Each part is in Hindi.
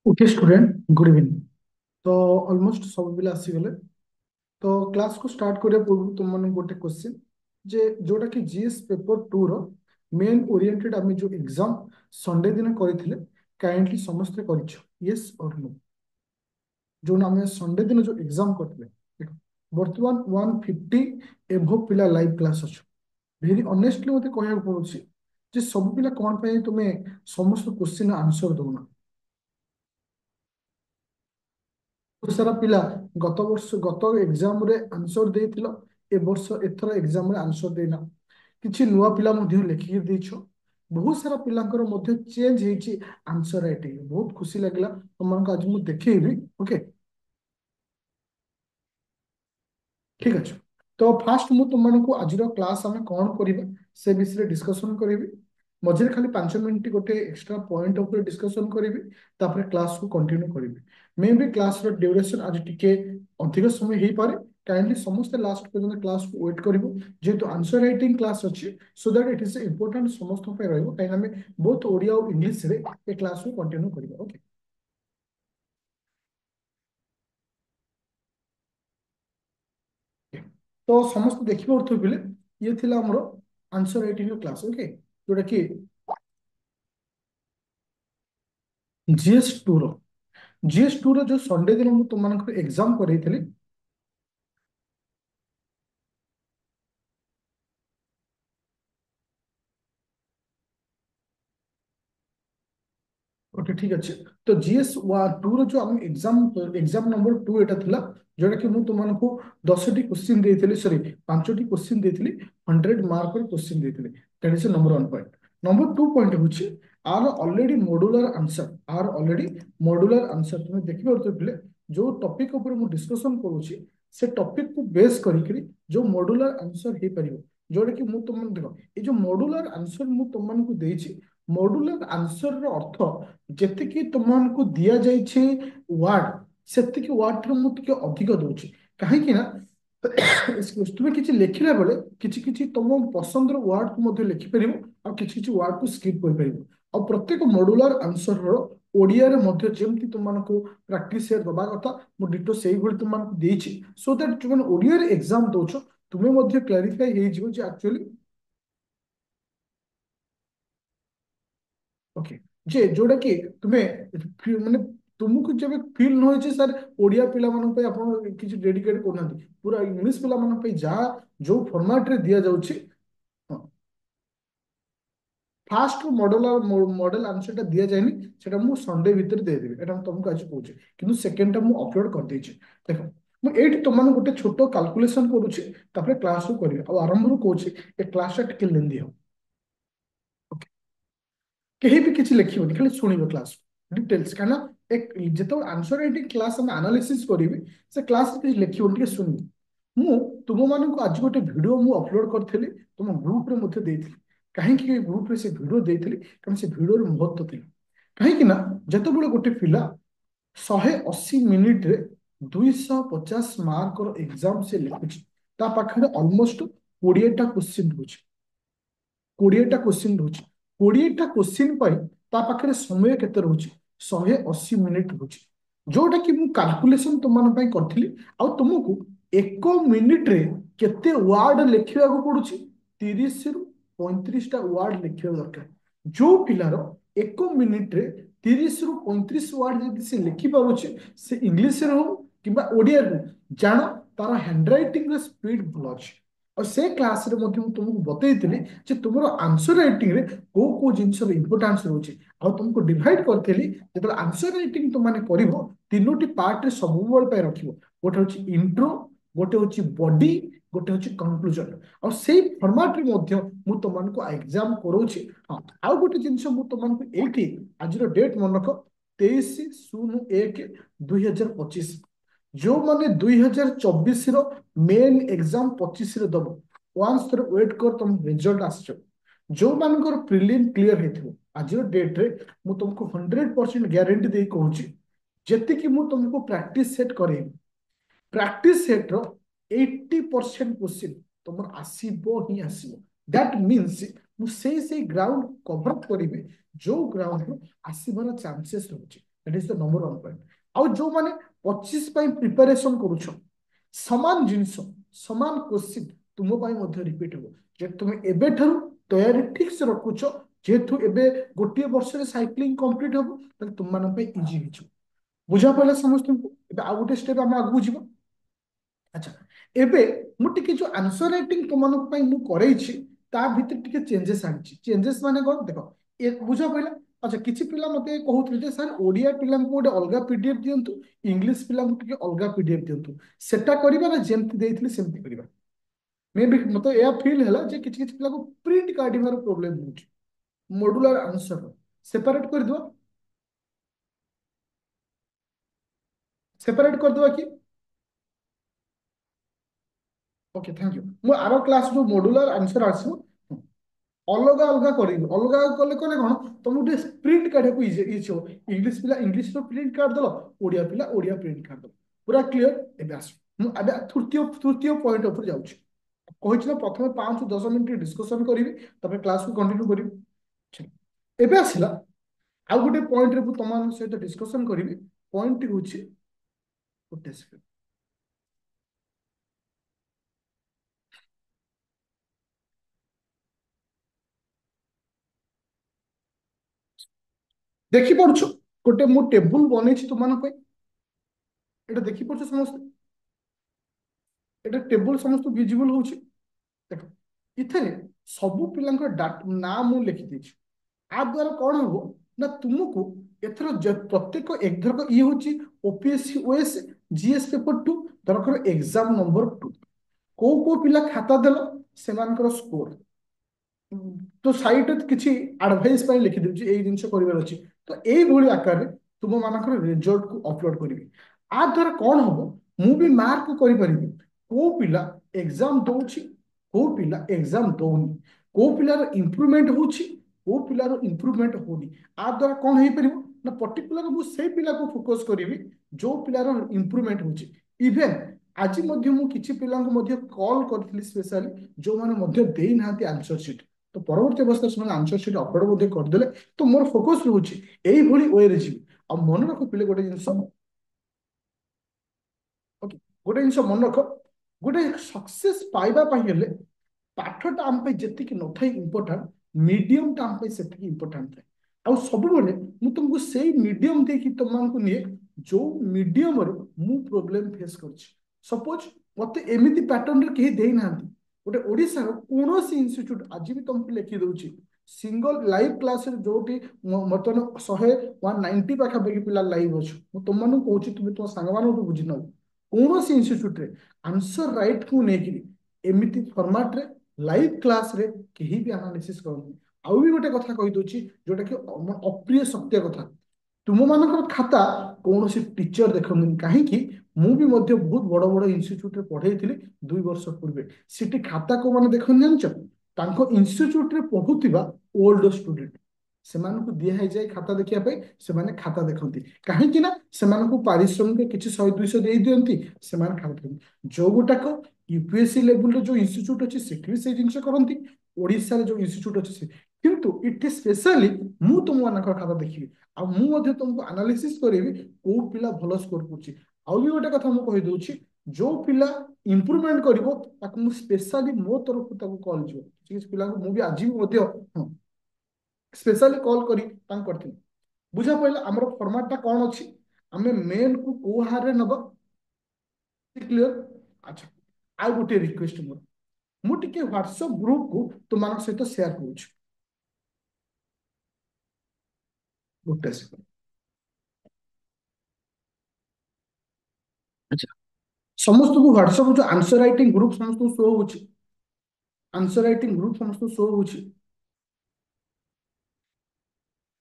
Okay student, good evening. तो ऑलमोस्ट सब पिला आसीगले। तो क्लास को स्टार्ट करिया पूर्व तुम मन गोटे क्वेश्चन जे जोटा कि जीएस पेपर 2 रो मेन ओरिएंटेड आमे जो एग्जाम संडे दिन करथिले काइंडली समस्त करिछो यस और नो। जो आमे संडे दिन जो एग्जाम करथिले देखो वर्तमान 150 एभो पिला लाइव क्लास अछि। भेरी ऑनेस्टली मते कहया पड़ुछि जे सब पिला कोन पय तुमे समस्त क्वेश्चन आंसर दोना। बहुत सारा पिला गत वर्ष गत एग्जाम रे आंसर देथिलो, ए वर्ष एथर एग्जाम रे आंसर देना। किछि नुवा पिला मध्ये लेखि देइछो। बहुत सारा पिलांकर मध्ये चेंज हेछि आंसर राइटिंग। बहुत खुशी लागला तुमन आज मु देखैबी। ओके, ठीक अछि। तो फास्ट मु तुमनको आजिरो क्लास हमें कोन करिवे से विषय डिस्कशन करिवे। मझे खाली 5 मिनिट गोटे एक्स्ट्रा पॉइंट ऊपर डिस्कशन करिवे, तापर क्लास को कंटिन्यू करिवे। मे बी क्लास रो ड्यूरेशन आज टिके अधिक समय हेई पारे। काइंडली समस्त लास्ट पर्यंत क्लास को वेट करिवो, जेहेतु आंसर राइटिंग क्लास अछि, so that it is important समस्त पे रहइबो। काइन हमें बोथ ओडिया और इंग्लिश रे ए क्लास को कंटिन्यू करिवे। ओके, तो समस्त देखि पड़थु बिले ये थिला हमरो आंसर राइटिंग क्लास। ओके, जोटा कि जीएस 2 रो जीएस 2 रो जो संडे दिन मु तुम मानक एग्जाम करैथली। ओके, ठीक अच्छे। तो जीएस 2 रो जो हम एग्जाम एग्जाम नंबर 2 एटा थिला, जोटा कि मु तुम मानक 10टी क्वेश्चन देइथली, सॉरी 5टी क्वेश्चन देइथली। 100 मार्क रो क्वेश्चन देइथली। That is number 1 point. Number 2 point होची आर ऑलरेडी मॉड्यूलर आंसर। आर ऑलरेडी मॉड्यूलर आंसर तुम देखि परतो पिले जो टॉपिक ऊपर मु डिस्कशन करूची से टॉपिक को बेस करिकरी जो मॉड्यूलर आंसर हे परिबो। जोटा कि मु तुम देखो ए जो मॉड्यूलर आंसर मु तुम मानक देइची, मॉड्यूलर आंसर रो अर्थ जेतिकी तुमको दिया जाइछे वार्ड, सेतिकी वार्ड रो मु टिके अधिक दउची। काहेकि ना excuse, तुमे किछि लेखिला बेले किछि किछि तुम पसंद रो वर्ड को मध्ये लिखि परिबो और किछि किछि वर्ड को स्किप कर परिबो। और प्रत्येक मॉड्यूलर आंसर रो ओडिया रे मध्ये जेमति तुमको प्रैक्टिस सेट दबा कथा मु डिटो सेही भଳି तुमको देइछि, सो दैट तुम ओडिया रे एग्जाम दोछो तुमे मध्ये क्लैरिफाई हे जिवो जे एक्चुअली। ओके, जे जोड़ा कि तुम्हें माने तुमको जब फील न होइछे सर ओडिया पिला मानन पे आपण किछि डेडिकेट करनांती पूरा इंग्लिश पिला मानन पे जा जो फॉर्मेट रे दिया जाउछि। फास्ट मॉडल आंसर दिया जाएनी, सेटा मु संडे भीतर दे देबी। एटा हम तुमको आज कहूचे, किंतु सेकंड टा मु अपलोड कर देछि। देखो मु एठी तुम गोटे छोटो कैलकुलेशन करूछि, तापर क्लास को करिवे। और आरंभ रू कहूछि ए क्लास टा टिके लेंदी हो। ओके, केही भी किछि लिखिबोनी, खाली सुनिबो क्लास डिटेल्स। काना एक जेतो आंसर राइटिंग क्लास हम एनालिसिस करिवे, से क्लास किछि लिखिबोनी के सुनिबो। मु तुम मानक आज गोटे वीडियो मु अपलोड करथिली, तुम ग्रुप रे मध्ये देइथिली। काहे कि ग्रुप रे से वीडियो देइथिली कारण से वीडियो रे महत्व थिला। काहे कि ना जेतो बेले गोटे पिला 180 मिनिट रे 250 मार्क रो एग्जाम से लिखुछि, ता पाखरे ऑलमोस्ट 20 टा क्वेश्चन होछि। 20टा क्वेश्चन रहुछि। 20टा क्वेश्चन पाई ता पाखरे समय केते रहुछि? 180 मिनिट रहुछि। जोटा कि मु कैलकुलेशन तुम मान पई करथिली। आ तुमको 1 मिनिट रे केते वर्ड लिखिबा को पडुछि? 30 रु 35 टा वर्ड लिखिबा दरकार। जो पिलार 1 मिनिट रे 30 रु 35 वर्ड जदि से लिखि पारुछि, से इंग्लिश रे हो किबा ओडिया रे हो, जानो तार हैंडराइटिंग रे स्पीड भल अछि। और से क्लास रे मध्ये तुमको बतैथिली जे तुमरो आंसर राइटिंग रे को जिंस इंपोर्टेंस रहउछि। आ तुमको डिवाइड करथिली जेतले आंसर राइटिंग तुम माने करिवो, तीनोटी पार्ट रे सबुबल पे रखिवो। गोटे होछि इंट्रो, गोटे होछि बॉडी, गोटे होछि कंक्लूजन। और सेही फॉर्मेट रे मध्ये मु तुमको एग्जाम करौछि। हां, आ गोटे जिंस मु तुमको एठी आजिरो डेट मन रख 23/01/2025। जो माने 2024 रो मेन एग्जाम 25 रे दबो, वंस थोड़े वेट कर तुम रिजल्ट आसछ। जो मानकर प्रिलिम क्लियर हेथिबो आज डेट रे मु तुमको 100% गारंटी दे कहूची, जेति कि मु तुमको प्रैक्टिस सेट करे, प्रैक्टिस सेट रो 80% क्वेश्चन तुमर आसीबो ही आसीबो। दैट मींस से ग्राउंड कवर करेंगे जो ग्राउंड आसवर चांसेस रोचे that is the number one point. आउ जो माने 25 प्रिपरेशन करुछ समान जिनस समान क्वेश्चन तुम रिपीट हो जे तुम एबेठारु तैयारी ठीक से रखुछ जेहेतु एबे गोटे वर्ष साइक्लिंग कंप्लीट हम तुम मान इजी हो बुझा पड़ा समस्त को आउ गोटे स्टेप आम आगू जीव। अच्छा एबे मुझे जो आंसर राइटिंग तुम करैछि ता भितर टिके चेंजेस आनी चेंजेस माने कौन देख बुझा पड़ा। अच्छा किसी पिला मते कहउथले जे सर ओडिया पिला को गोटे अलग पीडीएफ दियंतु इंग्लिश पिला को टिके अलग पीडीएफ दियंतु सेटा करिबा ना जेमति देइथिले सेमति करिबा मे भी मते या फील हैला जे किछि किछि पिला को प्रिंट काढिबार प्रॉब्लम होछि मॉड्यूलर आंसर सेपरेट कर दो सेपरेट कर दो कि ओके थैंक यू मु आरो क्लास जो मॉड्यूलर आंसर आसो अलग अलग कर अलग कले कले कौन तुमको प्रिंट काढ़ को इजी हो इंग्लिश पिला इंग्लिश प्रिंट काढ़ दल ओडिया पिला ओडिया प्रिंट काढ़ दल पूरा क्लीयर एबे आस मुझे तृतीय तृतीय पॉइंट ऊपर जाऊँ कही प्रथम 5 10 मिनट डिस्कसन करी तब क्लास को कंटिन्यू करी एबे आसला आउ गोटे पॉइंट रे तुम सहित डिस्कसन करी पॉइंट हूँ गोटे सेकेंड देखी पार्छ गोटे मु टेबुल बन तुम एटा देखी पार्छ समस्त एटा टेबुल समस्त विजिबल होची देख इथरे सबु पिलांकर ना मु लिखि देछि आ द्वारा कौन हो ना तुमको एथर प्रत्येक एथरक ये होची ओपीएससी ओएस जीएस पेपर 2 दरकर एग्जाम नंबर 2 को पिला खाता देल सेमानकर स्कोर तो साइट किसी एडवाइस लिखि देउची एई जिंस करिवार अछि तो एई भली आकार रे तुम मानकर रिजल्ट को अपलोड करिवे आ द्वारा कौन हो मु भी मार्क करि परिबी को पिला एग्जाम दउची को पिला एग्जाम दउनी को पिलार इंप्रूवमेंट होची को पिलार इंप्रूवमेंट होनी आ द्वारा कौन हेई परिबो ना पर्टिकुलर मु सेई पिला को फोकस करिवि जो पिलार इंप्रूवमेंट होची इवन आज मध्य मु किछि पिला को मध्य कॉल करथिली स्पेशली जो माने मध्य देई नांती आंसर शीट तो परवर्ती अवस्था से आंसर शीट अपलोड करदे तो मोर फोकस रोचे यही वे रे जीवी आ मन रख पिले गोटे जिनस ओके गोटे जिनस मन रख गोटे सक्सेस पाइबा हेले पाठटा आम जी नथाई इंपोर्टाट मीडियम टा आम से इंपोर्टाट थाए आ सब मुझे तुमको से मीडियम देखी तुमको निए जो मीडियम मु प्रोब्लेम फेस कर सपोज मत एमती पैटर्न रे कहीं देना गोटे ओडिशार कौन इन्यूट आज भी तुमको लिखि दूसरी सिंगल लाइव क्लास जोटी बर्तमान 190 पाखापाखि पिला लाइव अच्छे तुम कौच तुम तुम सांग मान बुझ न कौन इन्यूट रे आंसर राइट को लेकिन एमती फर्माट रे लाइव क्लास रे कहीं भी एनालिसिस करनी आउ भी गोटे कथा कही दूची जोटा कि अप्रिय सत्य कथा तुम मान खाता कौन टीचर देखनी कहीं मु भी बहुत बड़ बड़ इन्यूट रे पढ़े 2 वर्ष पूर्वे सीटी खाता को मैंने देखनी जान इन्यूट रे पढ़ुवा ओल्ड स्टूडेंट से दिखाई जाए खाता देखापी से खाता देखती कहीं पारिश्रमिक किसी 100 200 दे दिखती से खाता देखते जो गुटाक यूपीएससी लेवल जो इन्यूट अच्छी से जिन करती ओडिशा जो इन्यूट अच्छे किंतु इट स्पेशली मु तुम मान खाता देखिए आ मु तुमको एनालिसिस करी को पिला भल स्कोर कर आउ भी गोटे कथा मुझे कहीदे जो पिला इम्प्रूवमेंट कर स्पेशली मो तरफ कॉल जी पिला मुझे आज भी हाँ स्पेशली कॉल कर बुझा पड़ा आम फर्माटा कौन अच्छी आम मेल को को हार नब क्लियर। अच्छा आउ गोटे रिक्वेस्ट मोर मुझे व्हाट्सएप ग्रुप को तुम सहित शेयर करुच्ची गोटे सेकंड। अच्छा समस्त को व्हाट्सएप जो आंसर राइटिंग ग्रुप समस्त शो हो आंसर राइटिंग ग्रुप समस्त शो हो।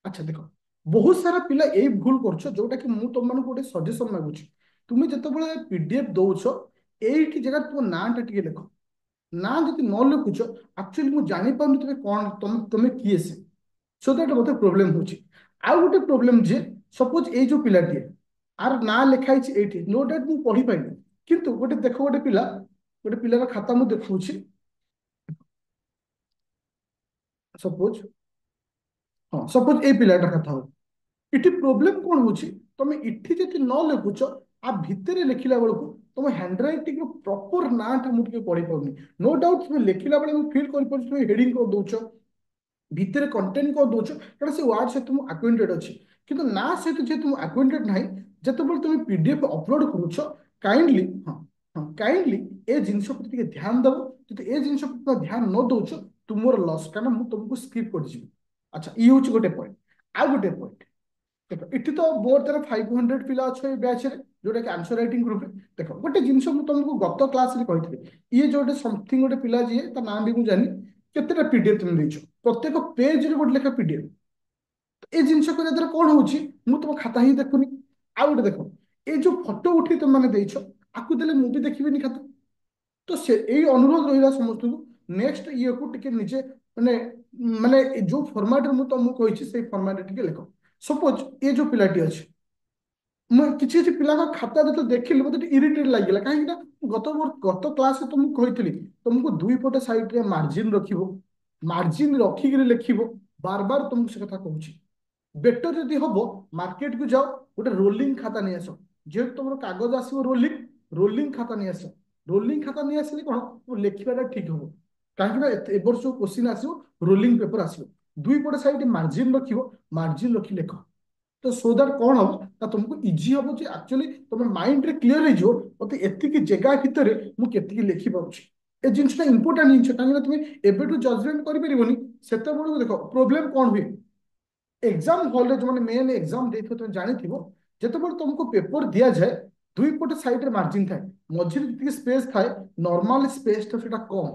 अच्छा देख बहुत सारा पिला यही भूल कर जोटा कि मुझे तुम गोटे सजेसन मागुची तुम्हें जिते पीडीएफ दौच ये जगह तुम नाटा टे लिख ना जब न लिखुच एक्चुअली मुझे जापार तुम कौन तुम किए से सो दैट मतलब प्रोब्लेम हो आउ गोटे प्रोब्लेम जे सपोज ये जो पिलाटी आर ना लिखाई ये नो डाउट मुझे पढ़ी पाइनि किंतु गोटे देख गोटे पिलार खाता मुझे देखा सपोज हाँ सपोज ए पिलाटा कथा हो इटी प्रोब्लेम कौन होची तमे इठी जति न लेखुच आ भितरे लेखिला बेलକୁ तुम हैंडराइटिंग रो प्रॉपर नाटा मु के पढ़ी पाउनी नो डाउट तुम लेखिला बेले मु फील कर तुम हेडिंग कर दउछ भितरे कंटेंट कर दउछ कारण से वर्ड से तुम अक्वेंटेड अछि किंतु ना सहित जे तुम अक्वेंटेड नाही जतबेले तुम पीडीएफ अपलोड करूछ काइंडली हाँ हाँ काइंडली ए जिनिस प्रति ଟିକେ ध्यान दबो जति ए जिनिस प्रति ध्यान न दउछ तुमर लॉस कारण मु तुमको स्किप कर जी अच्छा ई होची गोटे पॉइंट आ गोटे पॉइंट देखो इटी तो मोर देन 500 पिला अच्छे ए बैच रे जोटा कि आंसर राइटिंग ग्रुप रे देखो गोटे जिंस मु तुमको गत क्लास रे कहितले ये जोटे समथिंग गोटे पिला जे ता नाम भी मु जानि केतेटा पीडीएफ तुम देछो प्रत्येक पेज रे गोटे लेखा पीडीएफ ए जिंस को जदर कोन होउची मु तुम खाता ही देखुनी आ गोटे देखो ए जो फोटो उठी तुम माने देछो आकु देले मु भी देखिबेनी खाता तो से এই অনুরোধ রহিলা সমস্ত নেক্সট ইয়ে কু টিকে নিজে মানে মানে जो फॉर्मेट रे मु तुमको কইছি সেই फॉर्मेट रे टिके लेखो सपोज ये जो पिलाटी अछि ମୁଁ କିଛି କିଛି ପିଲାଙ୍କ ଖାତା ଯେତେବେଳେ ଦେଖିଲି ମତେ ଟିକେ ଇରିଟେଟ୍ ଲାଗିଲା କାହିଁକି ନା ଗତ କ୍ଲାସରେ ତୁମକୁ କହିଥିଲି ତୁମକୁ ଦୁଇ ପଟ ସାଇଡରେ ମାର୍ଜିନ ରଖିବ ମାର୍ଜିନ ରଖିକିରି ଲେଖିବ ବାର ବାର ତୁମକୁ ସେ କଥା କହୁଛି ବେଟର ଯଦି ହବ ମାର୍କେଟକୁ ଯାଅ ଗୋଟେ ରୋଲିଂ ଖାତା ନେଇ ଆସ ଯେହେତୁ ତମର କାଗଜ ଆସିବ ରୋଲିଂ ରୋଲିଂ ଖାତା ନେଇ ଆସ ରୋଲିଂ ଖାତା ନେଇ ଆସିଲେ କଣ ଲେଖିବାଟା ଠିକ ହବ କାହିଁକି ନା ଏ ବର୍ଷ ଯୋଉ କୋଶ୍ଚିନ୍ ଆସିବ ରୋଲିଂ ପେପର ଆସିବ ଦୁଇ ପଟ ସାଇଡ ମାର୍ଜିନ ରଖିବ ମାର୍ଜିନ ରଖି ଲେଖ तो सो दैट कौन हम ना तुमको इजी हम जे एक्चुअली तुम माइंड रे क्लियर हो जो मते एतिकी जगह भितर मु केतिकी लिखि पाउछि ए जिंसटा इंपोर्टेंट जिंस काहे तुम एबेटू जजमेंट करि परिबोनी सेते बेलू देखो प्रॉब्लम कौन हुए एग्जाम हॉल रे जो मेन एग्जाम देथो तुम जानि थिबो जते बेल तुमको पेपर दिया जाए दुई पट साइड रे मार्जिन थाए मझिरे जति स्पेस थाए नॉर्मल स्पेस तो सेटा कम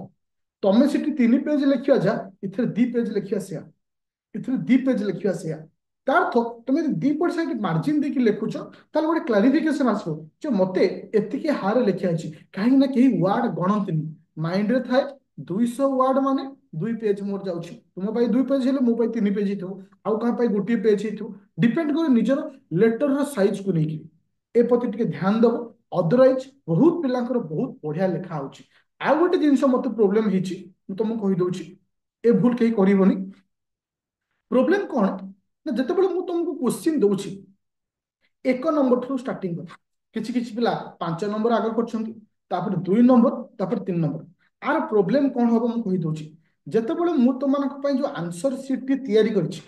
तमे सिटी 3 पेज लिखिया जा इथरे 2 पेज लिखिया से इथरे 2 पेज लिखिया से तार अर्थ तुम दी पट साइड मार्जिन देकी लिखुच ताले गोटे क्लारिफिकेशन आसो जो मते एतिके हारे लिखिया अछि काहे ना केही वर्ड गणंतिनी माइंड रे थाए 200 वर्ड माने 2 पेज मोर जाउछि तुम पाई 2 पेज हेले मो पाई 3 पेज हिथो आउ कहा पाई गोटे पेज हिथो डिपेंड करे निजर लेटर रो साइज को लेकी ए प्रति टिके ध्यान दबो अदरवाइज बहुत पिलांकर बहुत बढ़िया लेखा आउछि आ गोटे जिंस मते प्रॉब्लम हिची तुमको कहि दउछि ए भूल केही करिवोनी प्रोब्लेम कौन ना जितेबाला मुझे तुमको क्वेश्चन दूसरी 1 नंबर ठू स्टार्टिंग कर किसी किसी पिला 5 नंबर आगे कर 2 नंबर 3 नंबर आर प्रोब्लेम कौन हम मुझे कही दूसरी जितेबाला मुझे तुम जो आंसर सीट तैयारी करिछि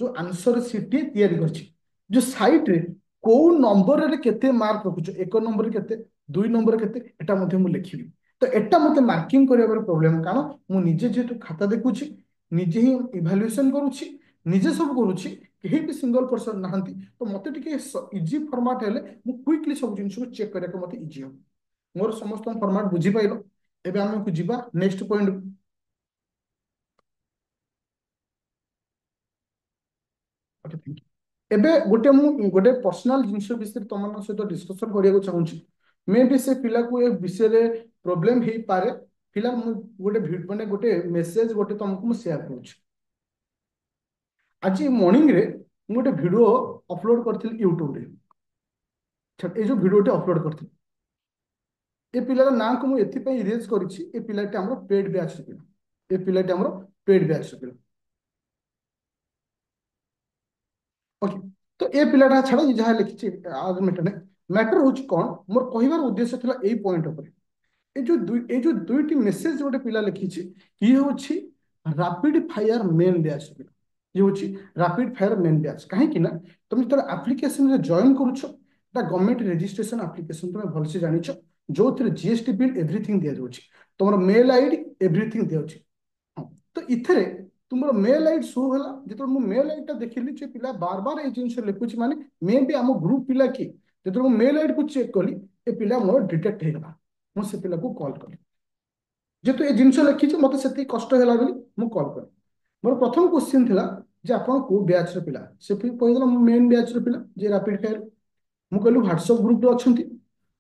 जो आंसर सीट तैयारी करिछि जो साइट रे को नंबर रे केते मार्क रखुछ 1 नंबर केते 2 नंबर केते एटा मध्ये मु लिखिबी तो एटा मते मार्किंग करिया प्रोब्लेम कारण मु निजे जेतु खाता देखुछि निजे ही इवैल्यूएशन करूछि निजे सब करूछि केही भी सिंगल पर्सन नहांती तो मते टिके इजी फॉर्मेट हेले मु क्विकली सब जिंस को चेक करिया को मते इजी हो मोर समस्त फॉर्मेट बुझी पाइलो एबे हम को जिबा next point okay thank you एबे गोटे पर्सनल जिंस विषय तुम सहित डिस्कशन करिया चाहूची मे भी से पिला को ए विषय रे प्रॉब्लम हे पारे पिला मु गोटे माने गोटे मेसेज गोटे तुमको मु शेयर करूची आज मॉर्निंग रे मु गोटे वीडियो अपलोड करथिल यूट्यूब रे ए जो वीडियोटे अपलोड करथिल ए पिलार ना को मु एथि पई इरेज करिछि ए पिलाटे हमरो पेड बैच पिला ए पिलाटे हमरो पेड बैच पिला ओके तो ए पिलाटा छाड़ जहाँ लिखिछि आज मैटर होछि कोन मोर कहिबार उद्देश्य थिला एई पॉइंट ऊपर ए जो दुईटी मेसेज गोटे पिला लिखिछि ये होछि रैपिड फायर मेन बैच पिला ये होछि रैपिड फायर मेन बैच काहे कि ना तुम जब एप्लिकेशन रे जॉइन करूछ ता गवर्नमेंट रजिस्ट्रेशन एप्लिकेशन तुम भल से जानिछ जो थरे जीएसटी बिल एवरीथिंग दिया जाउछि तुमर मेल आईडी एवरीथिंग दिया जाउछि तो इथरे तुमर मेल आईडी शो होला जेतो मु मेल आईडी ता देखिली जे पिला बार बार ए जिंस लिखुछि माने मे भी हम ग्रुप पिला की जेतो मु मेल आईडी को चेक कली ए पिला मोर डिटेक्ट हे गला मु से पिला को कॉल कली जेतो ए जिंस लिखिछि मते सेति कष्ट होला बोली मु कॉल कली मोर प्रथम क्वेश्चन थिला जे आपण को बैच रे पिला से फिर कहला मु मेन बैच रे पिला जे रैपिड फायर मु कहलु व्हाट्सएप ग्रुप रे अछंती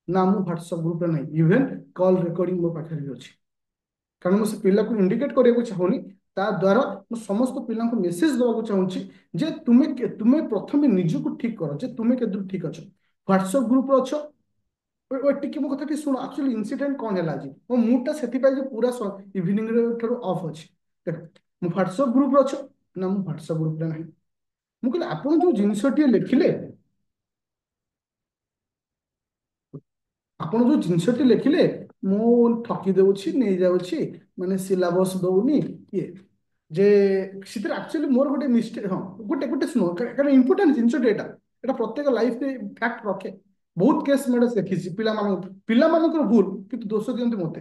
ना मु व्हाट्सएप ग्रुप रे नहीं इवन कॉल रिकॉर्डिंग मो पाखरे भी अछि कारण मु से पिला को इंडिकेट करिया को चाहूनी ता द्वारा मु समस्त पिला को मेसेज देवा को चाहूची जे तुमे प्रथमे निज को ठीक करो जे तुमे केदु ठीक अछ व्हाट्सएप ग्रुप रे अछ ओ टिके मो कथा टी सुनो एक्चुअली इंसिडेंट कोन हैला जी मो मूड ता सेति पाई जे पूरा इवनिंग रे ठरो ऑफ अछि देख ह्वाट्सअप ग्रुप अच्छ ना मु ह्वाट्सअप ग्रुप रे नहीं मु कहले आपण जो जिनसटी लिखिले ଆପଣ ଯୋଉ ଜିନିଷଟି ଲେଖିଲେ ମୁଁ ଠକି ଦେଉଛି ନେଇଯାଉଛି ମାନେ ସିଲାବସ୍ ଦଉନି ଇଏ ଯେ ସେଥିରେ ଆକ୍ଚୁଆଲି ମୋର ଗୋଟେ ମିଷ୍ଟେକ୍ ହଁ ଗୋଟେ ଗୋଟେ ଶୁଣ କାରଣ ଇମ୍ପୋର୍ଟାଣ୍ଟ ଜିନିଷଟି ଏଇଟା ଏଇଟା ପ୍ରତ୍ୟେକ ଲାଇଫରେ ଫ୍ୟାକ୍ଟ ରଖେ ବହୁତ କେସ୍ ମୁଁ ଏଇଟା ଦେଖିଛି ପିଲାମାନଙ୍କର ଭୁଲ କିନ୍ତୁ ଦୋଷ ଦିଅନ୍ତି ମୋତେ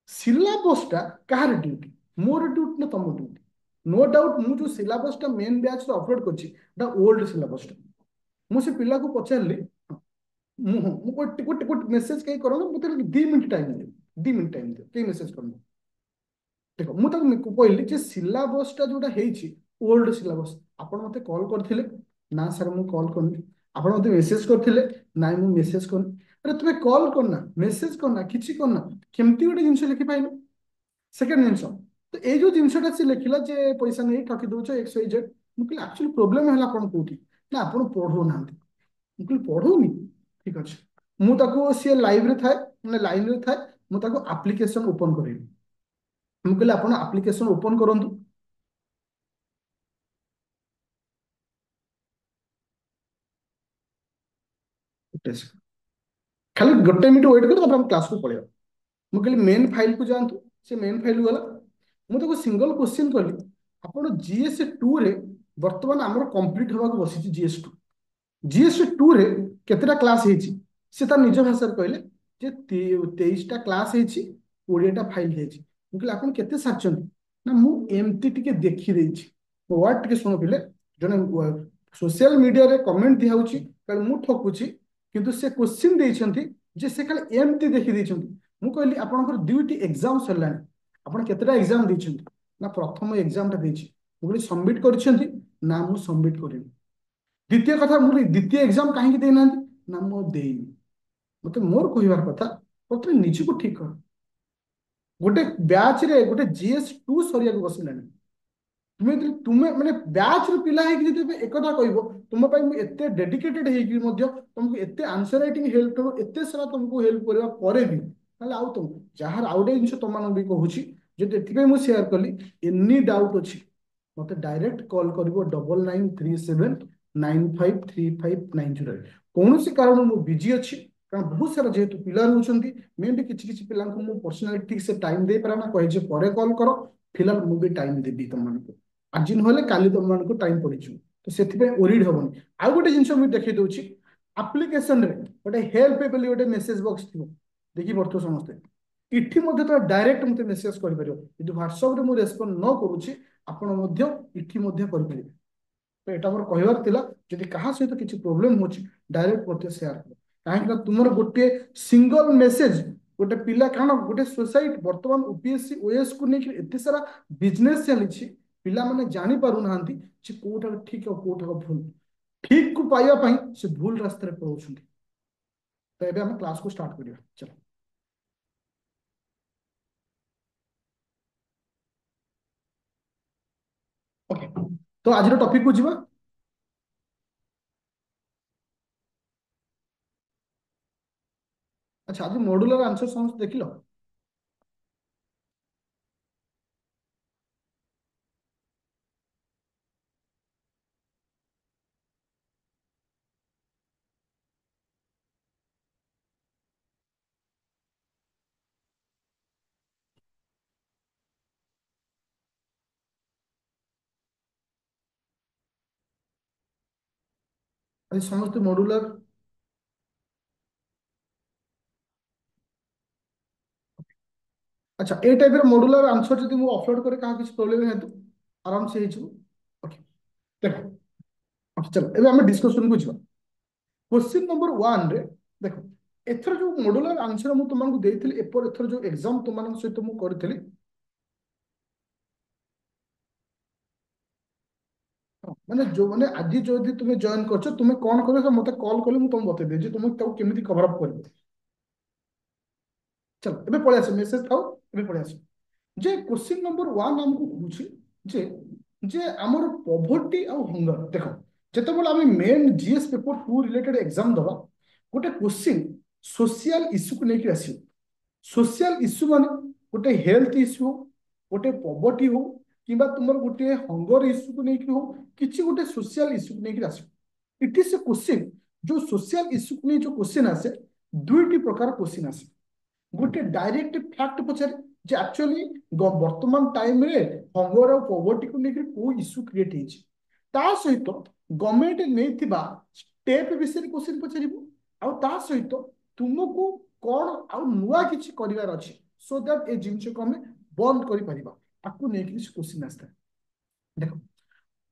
ସିଲାବସଟା କାହାର ଡ୍ୟୁଟି ମୋର ଡ୍ୟୁଟି ନା ତମ ଡ୍ୟୁଟି नो डाउट ମୁଁ ଯୋଉ ସିଲାବସଟା ମେନ୍ ବ୍ୟାଚରେ ଅପଲୋଡ କରିଛି ଏଟା ଓଲ୍ଡ ସିଲାବସଟା ମୁଁ ସେ ପିଲାକୁ ପଚାରିଲି ମୁଁ ଗୋଟେ ଗୋଟେ ଗୋଟେ ମେସେଜ କେହି କରନ୍ତୁ ମୋତେ 2 ମିନିଟ୍ ଟାଇମ୍ ଦିଅ 2 ମିନିଟ୍ ଟାଇମ୍ ଦିଅ କେହି ମେସେଜ କରନ୍ତୁ ଦେଖ ମୁଁ ତାକୁ କହିଲି ଯେ ସିଲାବସଟା ଯୋଉଟା ହେଇଛି ଓଲ୍ଡ ସିଲାବସ ଆପଣ ମୋତେ କଲ୍ କରିଥିଲେ ନା ସାର୍ ମୁଁ କଲ୍ କରିନି ଆପଣ ମୋତେ ମେସେଜ କରିଥିଲେ ନାଇଁ ମୁଁ ମେସେଜ କରିନି ଆରେ ତୁମେ କଲ୍ କରନା ମେସେଜ କରନା କିଛି କରନା କେମିତି ଗୋଟେ ଜିନିଷ ଲେଖିପାଇଲ ସେକେଣ୍ଡ ଜିନିଷ ତ ଏଇ ଯୋଉ ଜିନିଷଟା ସେ ଲେଖିଲା ଯେ ପଇସା ନେଇ ଠକି ଦଉଛ ଏକ୍ସ ୱାଇ ଜେଡ୍ ମୁଁ କହିଲି ଆକ୍ଚୁଆଲି ପ୍ରୋବ୍ଲେମ ହେଲା ଆପଣ କୋଉଠି ନା ଆପଣ ପଢଉନାହାନ୍ତି ମୁଁ କହିଲି ପଢଉନି ଠିକ ଅଛି ମୁଁ ତାକୁ ସିଏ ଲାଇଭରେ ଥାଏ ମାନେ ଲାଇନରେ ଥାଏ ମୁଁ ତାକୁ ଆପ୍ଲିକେସନ ଓପନ କରେଇବି ମୁଁ କହିଲି ଆପଣ ଆପ୍ଲିକେସନ ଓପନ କରନ୍ତୁ ଗୋଟେ second। ଖାଲି ଗୋଟେ ମିନିଟ୍ ୱେଟ୍ କର ତାପରେ ଆମେ କ୍ଲାସକୁ ପଳେଇବା ମୁଁ କହିଲି ମେନ୍ ଫାଇଲକୁ ଯାଆନ୍ତୁ ସେ ମେନ୍ ଫାଇଲ ଗଲା ମୁଁ ତାକୁ ସିଙ୍ଗଲ କ୍ୱେଶ୍ଚିନ୍ କଲି ଆପଣ ଜିଏସ୍ ଟୁରେ ବର୍ତ୍ତମାନ ଆମର କମ୍ପ୍ଲିଟ୍ ହେବାକୁ ବସିଛି ଜିଏସ୍ ଟୁ ଜିଏସ୍ ଟୁରେ କେତେଟା କ୍ଲାସ୍ ହେଇଛି ସେ ତା ନିଜ ଭାଷାରେ କହିଲେ ଯେ 23ଟା କ୍ଲାସ୍ ହେଇଛି 20ଟା ଫାଇଲ ହେଇଛି ମୁଁ କହିଲି ଆପଣ କେତେ ସାରିଛନ୍ତି ନା ମୁଁ ଏମିତି ଟିକେ ଦେଖିଦେଇଛି ୱାର୍ଡ ଟିକେ ଶୁଣ ପିଲେ ଜଣେ ସୋସିଆଲ ମିଡିଆରେ କମେଣ୍ଟ ଦିଆହଉଛି କାଳେ ମୁଁ ଠକୁଛି କିନ୍ତୁ ସେ କ୍ୱେଶ୍ଚିନ୍ ଦେଇଛନ୍ତି ଯେ ସେ ଖାଲି ଏମିତି ଦେଖିଦେଇଛନ୍ତି ମୁଁ କହିଲି ଆପଣଙ୍କର 2ଟି ଏକ୍ସାମ ସରିଲାଣି ଆପଣ କେତେଟା ଏକ୍ସାମ ଦେଇଛନ୍ତି ନା ପ୍ରଥମ ଏକ୍ସାମଟା ଦେଇଛି ମୁଁ କହିଲି ସବମିଟ୍ କରିଛନ୍ତି ନା ମୁଁ ସବମିଟ୍ କରିନି ଦ୍ୱିତୀୟ କଥା ମୁଁ ଦ୍ୱିତୀୟ ଏକ୍ସାମ କାହିଁକି ଦେଇନାହାନ୍ତି ନା ମୁଁ ଆଉ ଦେଇନି ମତେ ମୋର କହିବାର କଥା ପ୍ରଥମେ ନିଜକୁ ଠିକ କର ଗୋଟେ ବ୍ୟାଚରେ ଗୋଟେ ଜିଏସ୍ ଟୁ ସରିବାକୁ ବସିଲାଣି ତୁମେ ମାନେ ବ୍ୟାଚର ପିଲା ହେଇକି ଯଦି ତୁମେ ଏକଥା କହିବ ତୁମ ପାଇଁ ମୁଁ ଏତେ ଡେଡିକେଟେଡ ହେଇକି ମଧ୍ୟ ତମକୁ ଏତେ ଆନ୍ସର ରାଇଟିଂ ହେଲ୍ପ କରିବ ଏତେ ସାରା ତମକୁ ହେଲ୍ପ କରିବା ପରେ ବି ତାହେଲେ ଆଉ ତମ ଯାହାର ଆଉ ଗୋଟେ ଜିନିଷ ତମମାନଙ୍କୁ ବି କହୁଛି ଯଦି ଏଥିପାଇଁ ମୁଁ ସେୟାର କଲି ଏନି ଡାଉଟ୍ ଅଛି ମତେ ଡାଇରେକ୍ଟ କଲ୍ କରିବ 9937953590 କୌଣସି କାରଣ ମୁଁ ବିଜି ଅଛି କାରଣ ବହୁତ ସାରା ଯେହେତୁ ପିଲା ରହୁଛନ୍ତି ମେ ବି କିଛି କିଛି ପିଲାଙ୍କୁ ମୁଁ ପର୍ସନାଲି ଠିକ ସେ ଟାଇମ ଦେଇପାରେ ନା କହେ ଯେ ପରେ କଲ୍ କର ଫିଲହାଲ ମୁଁ ବି ଟାଇମ ଦେବି ତମମାନଙ୍କୁ ଆଜି ନହେଲେ କାଲି ତମମାନଙ୍କୁ ଟାଇମ ପଡିଯିବ ତ ସେଥିପାଇଁ ଓରିଡ୍ ହବନି ଆଉ ଗୋଟେ ଜିନିଷ ମୁଁ ଦେଖେଇ ଦଉଛି ଆପ୍ଲିକେସନରେ ଗୋଟେ ହେଲ୍ପ ବୋଲି ଗୋଟେ ମେସେଜ ବକ୍ସ ଥିବ ଦେଖିପାରୁଥିବ ସମସ୍ତେ ଏଠି ମଧ୍ୟ ତ ଡାଇରେକ୍ଟ ମୋତେ ମେସେଜ କରିପାରିବ ଯଦି ହ୍ୱାଟ୍ସଆପରେ ମୁଁ ରେସ୍ପଣ୍ଡ ନ କରୁଛି ଆପଣ ମଧ୍ୟ ଏଠି ମଧ୍ୟ କରିପାରିବେ ତ ଏଇଟା ମୋର କହିବାର ଥିଲା ଯଦି କାହା ସହିତ କିଛି ପ୍ରୋବ୍ଲେମ ହଉଛି ଡାଇରେକ୍ଟ ମୋତେ ସେୟାର କର କାହିଁକି ନା ତୁମର ଗୋଟିଏ ସିଙ୍ଗଲ ମେସେଜ ଗୋଟେ ପିଲା କାରଣ ଗୋଟେ ସୋସାଇଟି ବର୍ତ୍ତମାନ ୟୁପିଏସସି ଓଏସ୍ କୁ ନେଇକି ଏତେ ସାରା ବିଜନେସ ଚାଲିଛି ପିଲାମାନେ ଜାଣି ପାରୁନାହାନ୍ତି ଯେ କୋଉଟା ଠିକ ଆଉ କୋଉଟା ଭୁଲ ଠିକ କୁ ପାଇବା ପାଇଁ ସେ ଭୁଲ ରାସ୍ତାରେ ପଳଉଛନ୍ତି ତ ଏବେ ଆମେ କ୍ଲାସକୁ ଷ୍ଟାର୍ଟ କରିବା ଚାଲ ଓକେ ତ ଆଜିର ଟପିକକୁ ଯିବା ଆଚ୍ଛା ଆଜି ମଡୁଲାର ଆନ୍ସର ସମସ୍ତେ ଦେଖିଲ ଆଜି ସମସ୍ତେ ମଡୁଲାର ଆଚ୍ଛା ଏଇ ଟାଇପର ମଡୁଲାର ଆନ୍ସର ଯଦି ମୁଁ ଅପଲୋଡ କରେ କାହା କିଛି ପ୍ରୋବ୍ଲେମ ହେତୁ ଆରାମସେ ହେଇଯିବ ଓକେ ଦେଖ ଓକେ ଚାଲ ଏବେ ଆମେ ଡିସ୍କସନକୁ ଯିବା क्वेश्चन नंबर 1 रे देखो एथर जो मॉड्यूलर आंसर मु तुमको देइथिली एपर एथर जो एग्जाम तुमମାନଙ୍କ ସହିତ ମୁଁ କରିଥିଲି ମାନେ जो ମାନେ ଆଜି ଯଦି ତୁମେ ଜଏନ କରଛ ତୁମେ କଣ କରିବ ମତେ କଲ୍ କଲେ ମୁଁ ତମକୁ ବତେଇ ଦେବି ଯେ ତୁମେ ତାକୁ କେମିତି କଭର ଅପ୍ କରିବ चल ଏବେ ପଳେଇ ଆସ ମେସେଜ ଥାଉ ଏବେ ପଳେଇ ଆସ ଯେ क्वेश्चन नंबर 1 ଆମକୁ କହୁଛି ଯେ ଯେ ଆମର ପଭର୍ଟି ଆଉ ହଙ୍ଗର ଦେଖ ଯେତେବେଳେ ଆମେ main GS paper 2 related exam ଦବା ଗୋଟେ क्वेश्चन सोशल इश्यू को लेकर ଆସିବ सोशल इश्यू ମାନେ ଗୋଟେ ହେଲ୍ଥ ଇଶ୍ୟୁ ହଉ ଗୋଟେ ପଭର୍ଟି ହଉ किंबा तुमर गोटे हंगर इश्यू को लेकिन हो किसी गोटे सोशल इश्यू को लेकिन आस इट इज ए क्वेश्चन जो सोशल इश्यू को नहीं जो क्वेश्चन आसे दुईटी प्रकार क्वेश्चन आसे गोटे डायरेक्ट फैक्ट पचारे जे एक्चुअली वर्तमान टाइम रे हंगर और पॉवर्टी को लेकर को इश्यू क्रिएट होइछि ता सहित गवर्नमेंट नेइथिबा स्टेप विषय क्वेश्चन पचारिबो आ ता सहित तुमको कौन आउ नुआ किछि करिवार अछि सो दैट ए जिंस को हमें बंद करि परिबा आपको नेकी क्वेश्चन आस्ता है देखो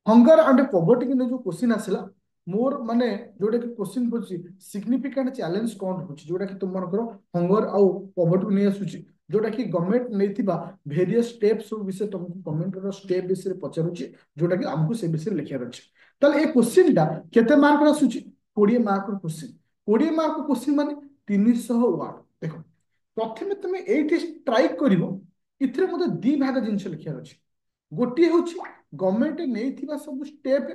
हंगर एंड पॉवर्टी के जो क्वेश्चन आसला मोर माने जोटा कि क्वेश्चन पड़छि सिग्निफिकेंट चैलेंज कौन होछि जोटा कि तुमनकर हंगर आउ पॉवर्टी को नहीं आसुछि जोटा कि गवर्नमेंट नेथिबा वेरियस स्टेप्स विषय तुमको गवर्नमेंट रो स्टेप विषय पचारुछि जोटा कि हमको से विषय लिखियार अछि तले ए क्वेश्चन टा केते मार्क रो आसुछि 20 मार्क रो क्वेश्चन 20 मार्क क्वेश्चन माने 300 वर्ड देखो प्रथमे तुम एठी ट्राई करिवो इथरे मते दी भाग जिंस लिखियार अछि गोटी होछि गवर्नमेंट नेथिबा सब स्टेप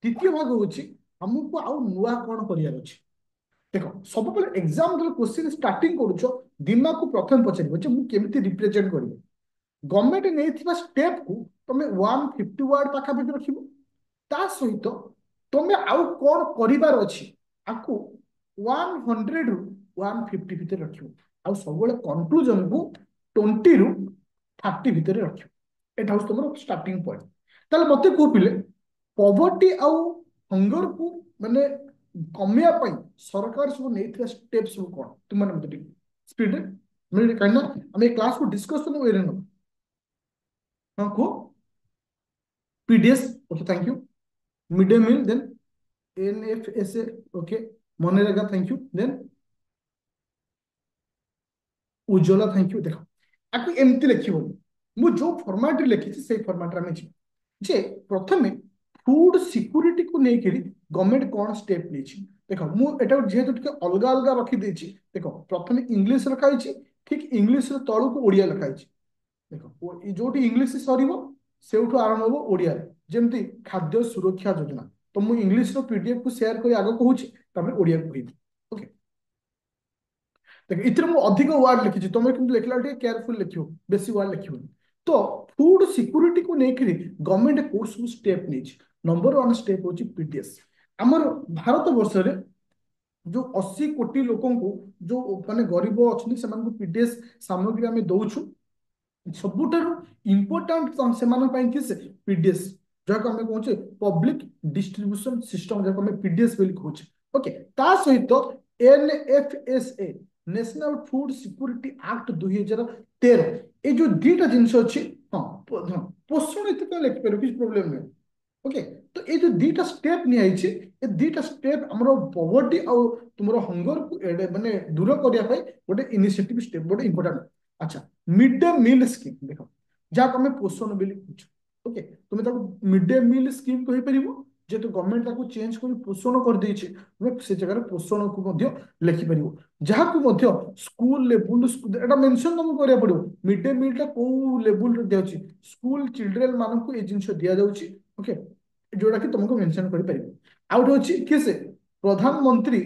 द्वितीय भाग होछि हमको आउ नुआ कौन करियार अछि देखो सब पहले एग्जाम जो क्वेश्चन स्टार्टिंग करूछो दिमाग को प्रथम पचारिबो जे मु केमति रिप्रेजेंट करिवो गवर्नमेंट नेथिबा स्टेप को तमे 150 वर्ड पाखा पाखि रखिबो ता सहित तमे आउ कौन करिवार अछि आकु 100 रु 150 भितर रखिबो आउ सबले कंक्लूजन को 20 रु 30 भितर रखिबो एटा हस तमरो स्टार्टिंग पॉइंट ताले मते को पिले पॉवर्टी आउ हंगर को माने कमिया पई सरकार सब नेथिबा स्टेप सब कोन तुम माने मते स्पीड मिल कहना हम एक क्लास को डिस्कशन होइरे न हां को PDS okay thank you mid day meal then NFSA okay मनरेगा thank you then Ujjwala thank you देखो आपको एमती लिखिबो मु जो फॉर्मेट लिखि से फॉर्मेट रे हम जे प्रथमे फूड सिक्योरिटी को लेकर गवर्नमेंट कौन स्टेप नहीं देखो मुझे जेहेतु टिके अलग अलग रखी देछि देखो प्रथमे इंग्लिश रखाई ठीक इंग्लिश तलू को ओडिया लिखाई देखो जो इंग्लिश सरीबो सेउठु आरंभ होबो ओडिया जेमती खाद्य सुरक्षा योजना तो मु इंग्लिश रो पीडीएफ को शेयर करी आगो कहूची तबे ओडिया को कहबी ओके देखो इतरे मु अधिक वर्ड लिखिछि तमे किंतु लिखला टे केयरफुल लिखियो बेसी वर्ड लिखियो तो फूड सिक्योरिटी को लेकर गवर्नमेंट को सब स्टेप नहीं नंबर 1 स्टेप होची पीडीएस हमर भारत वर्ष रे जो 80 कोटी लोकन को जो माने गरीब अछनी समान को पीडीएस सामग्री हम दउछु सबुठारु इंपोर्टेंट से मान पई कि से पीडीएस जको हम कहूचे पब्लिक डिस्ट्रीब्यूशन सिस्टम जको हम पीडीएस बोली कहूचे ओके ता सहित NFSA national food security act 2013 ए जो दीटा जिंस अछि हां पोषण इतने लिख पर किछ प्रॉब्लम नहीं ओके तो ये जो दीटा स्टेप नि आइछि ए दीटा स्टेप हमरो पॉवर्टी आ तुमरो हंगर को माने दूर करिया पई गोटे इनिशिएटिव स्टेप गोटे इंपोर्टेंट अच्छा मिड डे मील स्कीम देखो जा हमें पोषण बिल कुछ ओके तुम ताको मिड डे मील स्कीम कहि परिबो जेतु गवर्नमेंट ताको चेंज करी पोषण कर देछि तुम से जगह पोषण को मध्य लिखि परिबो जहा को मध्य स्कूल लेवल एटा मेंशन तुम करिया पड़ो मिड डे मील ता को लेवल रे दियाछि स्कूल चिल्ड्रन मानन को ए जिंस दिया जाउछि ओके जोड़ा कि तुमको मेंशन करि परिबो आउट होछि किसे प्रधानमंत्री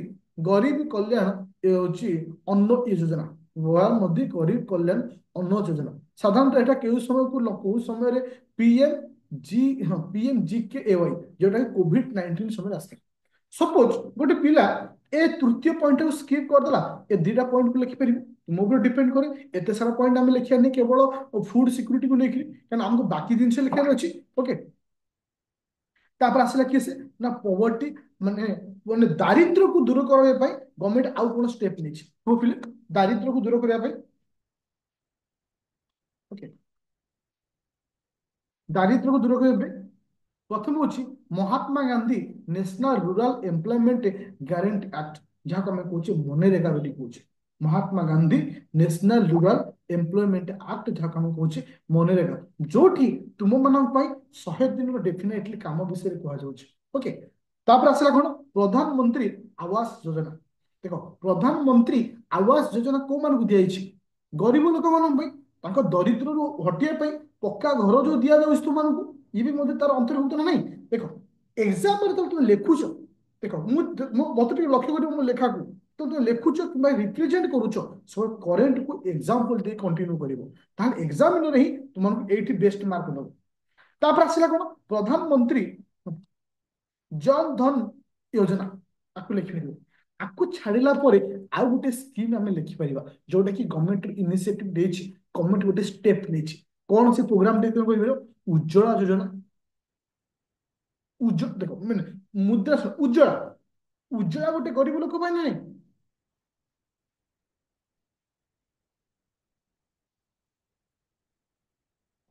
गरीब कल्याण ए होछि अन्न योजना प्रधानमंत्री गरीब कल्याण अन्न योजना साधारणतः एटा केउ समय को समय रे पीएम जी हां पीएम जी के एवाई जोटा कोविड 19 समय आस्ते सपोज गोटे पिला ए तृतीय पॉइंट को स्किप कर देला ए दीटा पॉइंट को लिखि परिबो तुम ऊपर डिपेंड करे एते सारा पॉइंट हम लिखिया नहीं केवल फूड सिक्योरिटी को लेकि कारण हमको बाकी दिन से लिखिया अछि ओके तापर आसला किसे ना पॉवर्टी माने माने दारिद्र्य को दूर करबे पई गवर्नमेंट आउ कोन स्टेप नै छै को फिले दारिद्र्य को दूर करबे पई ओके दारिद्र्य को दूर करबे प्रथम होची Mahatma Gandhi National Rural Employment Guarantee Act जहाँ को हमें कहूचे मनरेगा बोली कहूचे Mahatma Gandhi National Rural Employment Act जहाँ को हमें कहूचे मनरेगा जोठी तुम मानक पई 100 दिन रो डेफिनेटली काम विषय कह जाउछ ओके तापर आसला कोन प्रधानमंत्री आवास योजना देखो प्रधानमंत्री आवास योजना को मान को दिया छि गरीब लोक मान पई तांको दरिद्र रो हटिया पई पक्का घर जो दिया जाउछ तुम को ये भी मध्य तार अंतर्भुक्त ना नहीं देखो एग्जाम में तुम लिखुच देखो मत लक्ष्य कर लेखा को तो तुम लिखुच कि रिप्रेजेंट करुच सब करेन्ट को एग्जांपल दे कंटिन्यू करिवो ताल एग्जामिनर ही तुमन एठी बेस्ट मार्क दबो तापर आसला कौन प्रधानमंत्री जन धन योजना आपको लिखिपार आपको छाड़िला ପରେ ଆଉ ଗୋଟେ ସ୍କିମ୍ ଆମେ ଲେଖିପାରିବା ଯୋଉଟା କି ଗଭର୍ଣ୍ଣମେଣ୍ଟ ଇନିସିଏଟିଭ ଦେଇଛି ଗଭର୍ଣ୍ଣମେଣ୍ଟ ଗୋଟେ ସ୍ଟେପ ନେଇଛି କଣ ସେ ପ୍ରୋଗ୍ରାମ ଟେ ତମେ କହିପାରିବ ଉଜ୍ଜ୍ୱଳା ଯୋଜନା ଦେଖ ମାନେ ମୁଦ୍ରା ଉଜ୍ଜ୍ୱଳା ଉଜ୍ଜ୍ୱଳା ଗୋଟେ ଗରିବ ଲୋକ ପାଇଁ ନାହିଁ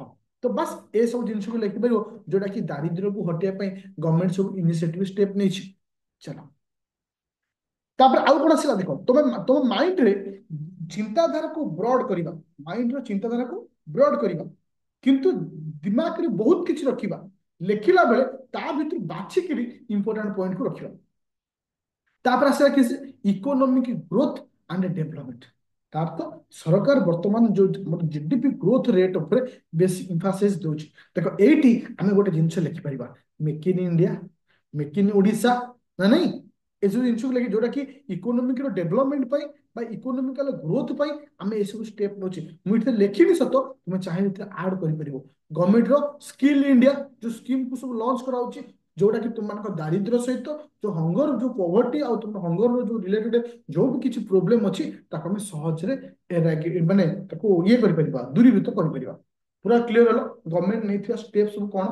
ହଁ, ତ ବାସ୍ ଏ ସବୁ ଜିନିଷକୁ ଲେଖିପାରିବ ଯୋଉଟା କି ଦାରିଦ୍ର୍ୟକୁ ହଟିବା ପାଇଁ ଗଭର୍ଣ୍ଣମେଣ୍ଟ ସବୁ ଇନିସିଏଟିଭ ଷ୍ଟେପ ନେଇଛି ଚାଲ ତାପରେ ଆଉ କଣ ଆସିଲା ଦେଖ ତମେ ତମ ମାଇଣ୍ଡରେ ଚିନ୍ତାଧାରାକୁ ବ୍ରଡ କରିବା ମାଇଣ୍ଡର ଚିନ୍ତାଧାରାକୁ ବ୍ରଡ କରିବା କିନ୍ତୁ ଦିମାଗରେ ବହୁତ କିଛି ରଖିବା ଲେଖିଲା ବେଳେ ତା ଭିତରୁ ବାଛିକିରି ଇମ୍ପୋର୍ଟାଣ୍ଟ ପଏଣ୍ଟକୁ ରଖିବା ତାପରେ ଆସିଲା କି ଇକୋନୋମିକ ଗ୍ରୋଥ ଆଣ୍ଡ ଡେଭଲପମେଣ୍ଟ ତାର ତ ସରକାର ବର୍ତ୍ତମାନ ଯୋଉ ଆମର ଜିଡିପି ଗ୍ରୋଥ ରେଟ୍ ଉପରେ ବେଶୀ ଇମ୍ଫାସିସ୍ ଦଉଛି ଦେଖ ଏଇଠି ଆମେ ଗୋଟେ ଜିନିଷ ଲେଖିପାରିବା make in India make in Odisha ନା ନାଇଁ ଏସବୁ ଜିନିଷକୁ ଲାଗି ଯୋଉଟା କି ଇକୋନୋମିକର ଡେଭଲପମେଣ୍ଟ ପାଇଁ ବା ଇକୋନୋମିକାଲ ଗ୍ରୋଥ ପାଇଁ ଆମେ ଏସବୁ ଷ୍ଟେପ ନଉଛେ ମୁଁ ଏଥିରେ ଲେଖିନି ସତ ତୁମେ ଚାହିଁଲେ ଏଥିରେ ଆଡ କରିପାରିବ ଗଭର୍ଣ୍ଣମେଣ୍ଟର ସ୍କିଲ ଇଣ୍ଡିଆ ଯୋଉ ସ୍କିମକୁ ସବୁ ଲଞ୍ଚ କରାଉଛି ଯୋଉଟା କି ତୁମମାନଙ୍କ ଦାରିଦ୍ର୍ୟ ସହିତ ଯୋଉ ହଙ୍ଗର ଯୋଉ ପଭର୍ଟି ଆଉ ତୁମ ହଙ୍ଗରର ଯୋଉ ରିଲେଟେଡ ଯୋଉ ବି କିଛି ପ୍ରୋବ୍ଲେମ ଅଛି ତାକୁ ଆମେ ସହଜରେ ମାନେ ତାକୁ ଇଏ କରିପାରିବା ଦୂରୀଭୂତ କରିପାରିବା ପୁରା କ୍ଲିୟର ହେଲା ଗଭର୍ଣ୍ଣମେଣ୍ଟ ନେଇଥିବା ଷ୍ଟେପ ସବୁ କଣ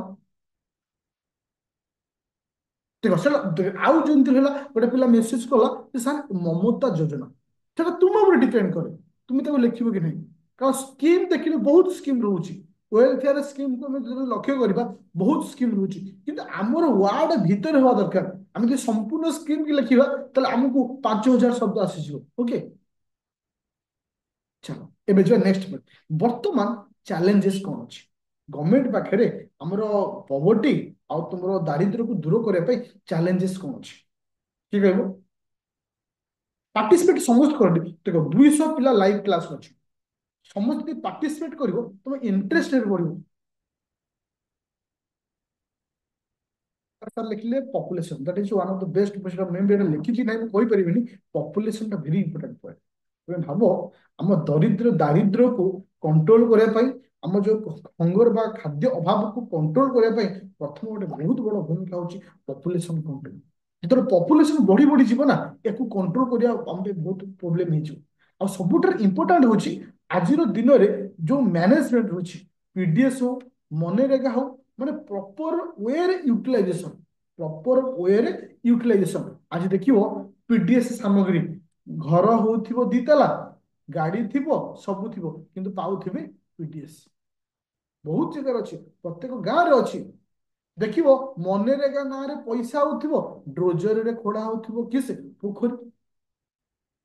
ଦେଖ ସେଟା ଆଉ ଯେମିତି ହେଲା ଗୋଟେ ପିଲା ମେସେଜ କଲା ଯେ ସାର୍ ମମତା ଯୋଜନା ସେଟା ତୁମ ଉପରେ ଡିପେଣ୍ଡ କରେ ତୁମେ ତାକୁ ଲେଖିବ କି ନାହିଁ କାରଣ ସ୍କିମ୍ ଦେଖିଲେ ବହୁତ ସ୍କିମ୍ ରହୁଛି ୱେଲଫେୟାର ସ୍କିମ୍କୁ ଆମେ ଯଦି ଲକ୍ଷ୍ୟ କରିବା ବହୁତ ସ୍କିମ୍ ରହୁଛି କିନ୍ତୁ ଆମର ୱାର୍ଡ ଭିତରେ ହେବା ଦରକାର ଆମେ ଯଦି ସମ୍ପୂର୍ଣ୍ଣ ସ୍କିମ୍ କି ଲେଖିବା ତାହେଲେ ଆମକୁ 5,000 ଶବ୍ଦ ଆସିଯିବ ଓକେ ଚାଲ ଏବେ ଯିବା ନେକ୍ସଟ ପଏଣ୍ଟ ବର୍ତ୍ତମାନ ଚ୍ୟାଲେଞ୍ଜେସ୍ କଣ ଅଛି ଗଭର୍ଣ୍ଣମେଣ୍ଟ ପାଖରେ ଆମର ପଭର୍ଟି ଆଉ ତୁମର ଦାରିଦ୍ର୍ୟକୁ ଦୂର କରିବା ପାଇଁ ଚ୍ୟାଲେଞ୍ଜେସ୍ କଣ ଅଛି କିଏ କହିବ ପାର୍ଟିସିପେଟ ସମସ୍ତେ କରନ୍ତି ଦେଖ 200 ପିଲା ଲାଇଭ କ୍ଲାସ ଅଛି ସମସ୍ତେ ଯଦି ପାର୍ଟିସିପେଟ କରିବ ତମେ ଇଣ୍ଟରେଷ୍ଟ ବଢିବ ସାର୍ ଲେଖିଲେ population that is one of the best ସେଟା ମେ ବି ଏଟା ଲିଖିଛି ନାହିଁ ମୁଁ କହିପାରିବିନି ପପୁଲେସନଟା ଭେରି ଇମ୍ପୋର୍ଟାଣ୍ଟ ପଏଣ୍ଟ ତମେ ଭାବ ଆମ ଦାରିଦ୍ର୍ୟକୁ କଣ୍ଟ୍ରୋଲ କରିବା ପାଇଁ ଆମ ଯୋଉ ହଙ୍ଗର ବା ଖାଦ୍ୟ ଅଭାବକୁ କଣ୍ଟ୍ରୋଲ କରିବା ପାଇଁ ପ୍ରଥମ ଗୋଟେ ବହୁତ ବଡ ଭୂମିକା ହଉଛି ପପୁଲେସନ କଣ୍ଟ୍ରୋଲ ଯେତେବେଳେ ପପୁଲେସନ ବଢି ବଢି ଯିବ ନା ୟାକୁ କଣ୍ଟ୍ରୋଲ କରିବା ଆମ ପାଇଁ ବହୁତ ପ୍ରୋବ୍ଲେମ ହେଇଯିବ ଆଉ ସବୁଠାରୁ ଇମ୍ପୋର୍ଟାଣ୍ଟ ହଉଛି ଆଜିର ଦିନରେ ଯୋଉ ମ୍ୟାନେଜମେଣ୍ଟ ରହୁଛି ପିଡିଏସ୍ ହଉ ମନରେଗା ହଉ ମାନେ ପ୍ରପର ୱେରେ ୟୁଟିଲାଇଜେସନ ପ୍ରପର ୱେରେ ୟୁଟିଲାଇଜେସନ ଆଜି ଦେଖିବ ପିଡିଏସ୍ ସାମଗ୍ରୀ ଘର ହଉଥିବ ଦିତାଲା ଗାଡି ଥିବ ସବୁ ଥିବ କିନ୍ତୁ ପାଉଥିବେ ପିଡିଏସ୍ ବହୁତ ଜାଗାରେ ଅଛି ପ୍ରତ୍ୟେକ ଗାଁରେ ଅଛି ଦେଖିବ ମନରେଗା ନାଁରେ ପଇସା ହଉଥିବ ଡ୍ରୋଜରରେ ଖୋଳା ହଉଥିବ କିସ ପୋଖରୀ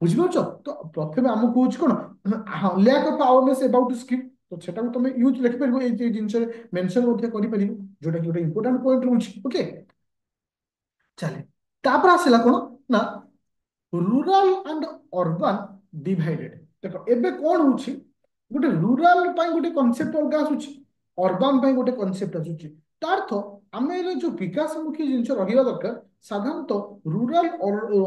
ବୁଝିପାରୁଛ ତ ପ୍ରଥମେ ଆମକୁ କହୁଛି କଣ lack of awareness about scheme ତ ସେଟାକୁ ତମେ ୟୁଜ ଲେଖିପାରିବ ଏଇ ଜିନିଷରେ ମେନସନ ମଧ୍ୟ କରିପାରିବ ଯୋଉଟା କି ଗୋଟେ ଇମ୍ପୋର୍ଟାଣ୍ଟ ପଏଣ୍ଟ ରହୁଛି ଓକେ ଚାଲେ ତାପରେ ଆସିଲା କଣ ନା ରୁରାଲ ଆଣ୍ଡ ଅର୍ବାନ ଡିଭାଇଡେଡ ଦେଖ ଏବେ କଣ ହଉଛି ଗୋଟେ ରୁରାଲ ପାଇଁ ଗୋଟେ କନସେପ୍ଟ ଅଲଗା ଆସୁଛି ଅର୍ବାନ ପାଇଁ ଗୋଟେ କନସେପ୍ଟ ଆସୁଛି ତା ଅର୍ଥ ଆମେ ଏ ଯୋଉ ବିକାଶମୁଖୀ ଜିନିଷ ରହିବା ଦରକାର ସାଧାରଣତଃ ରୁରାଲ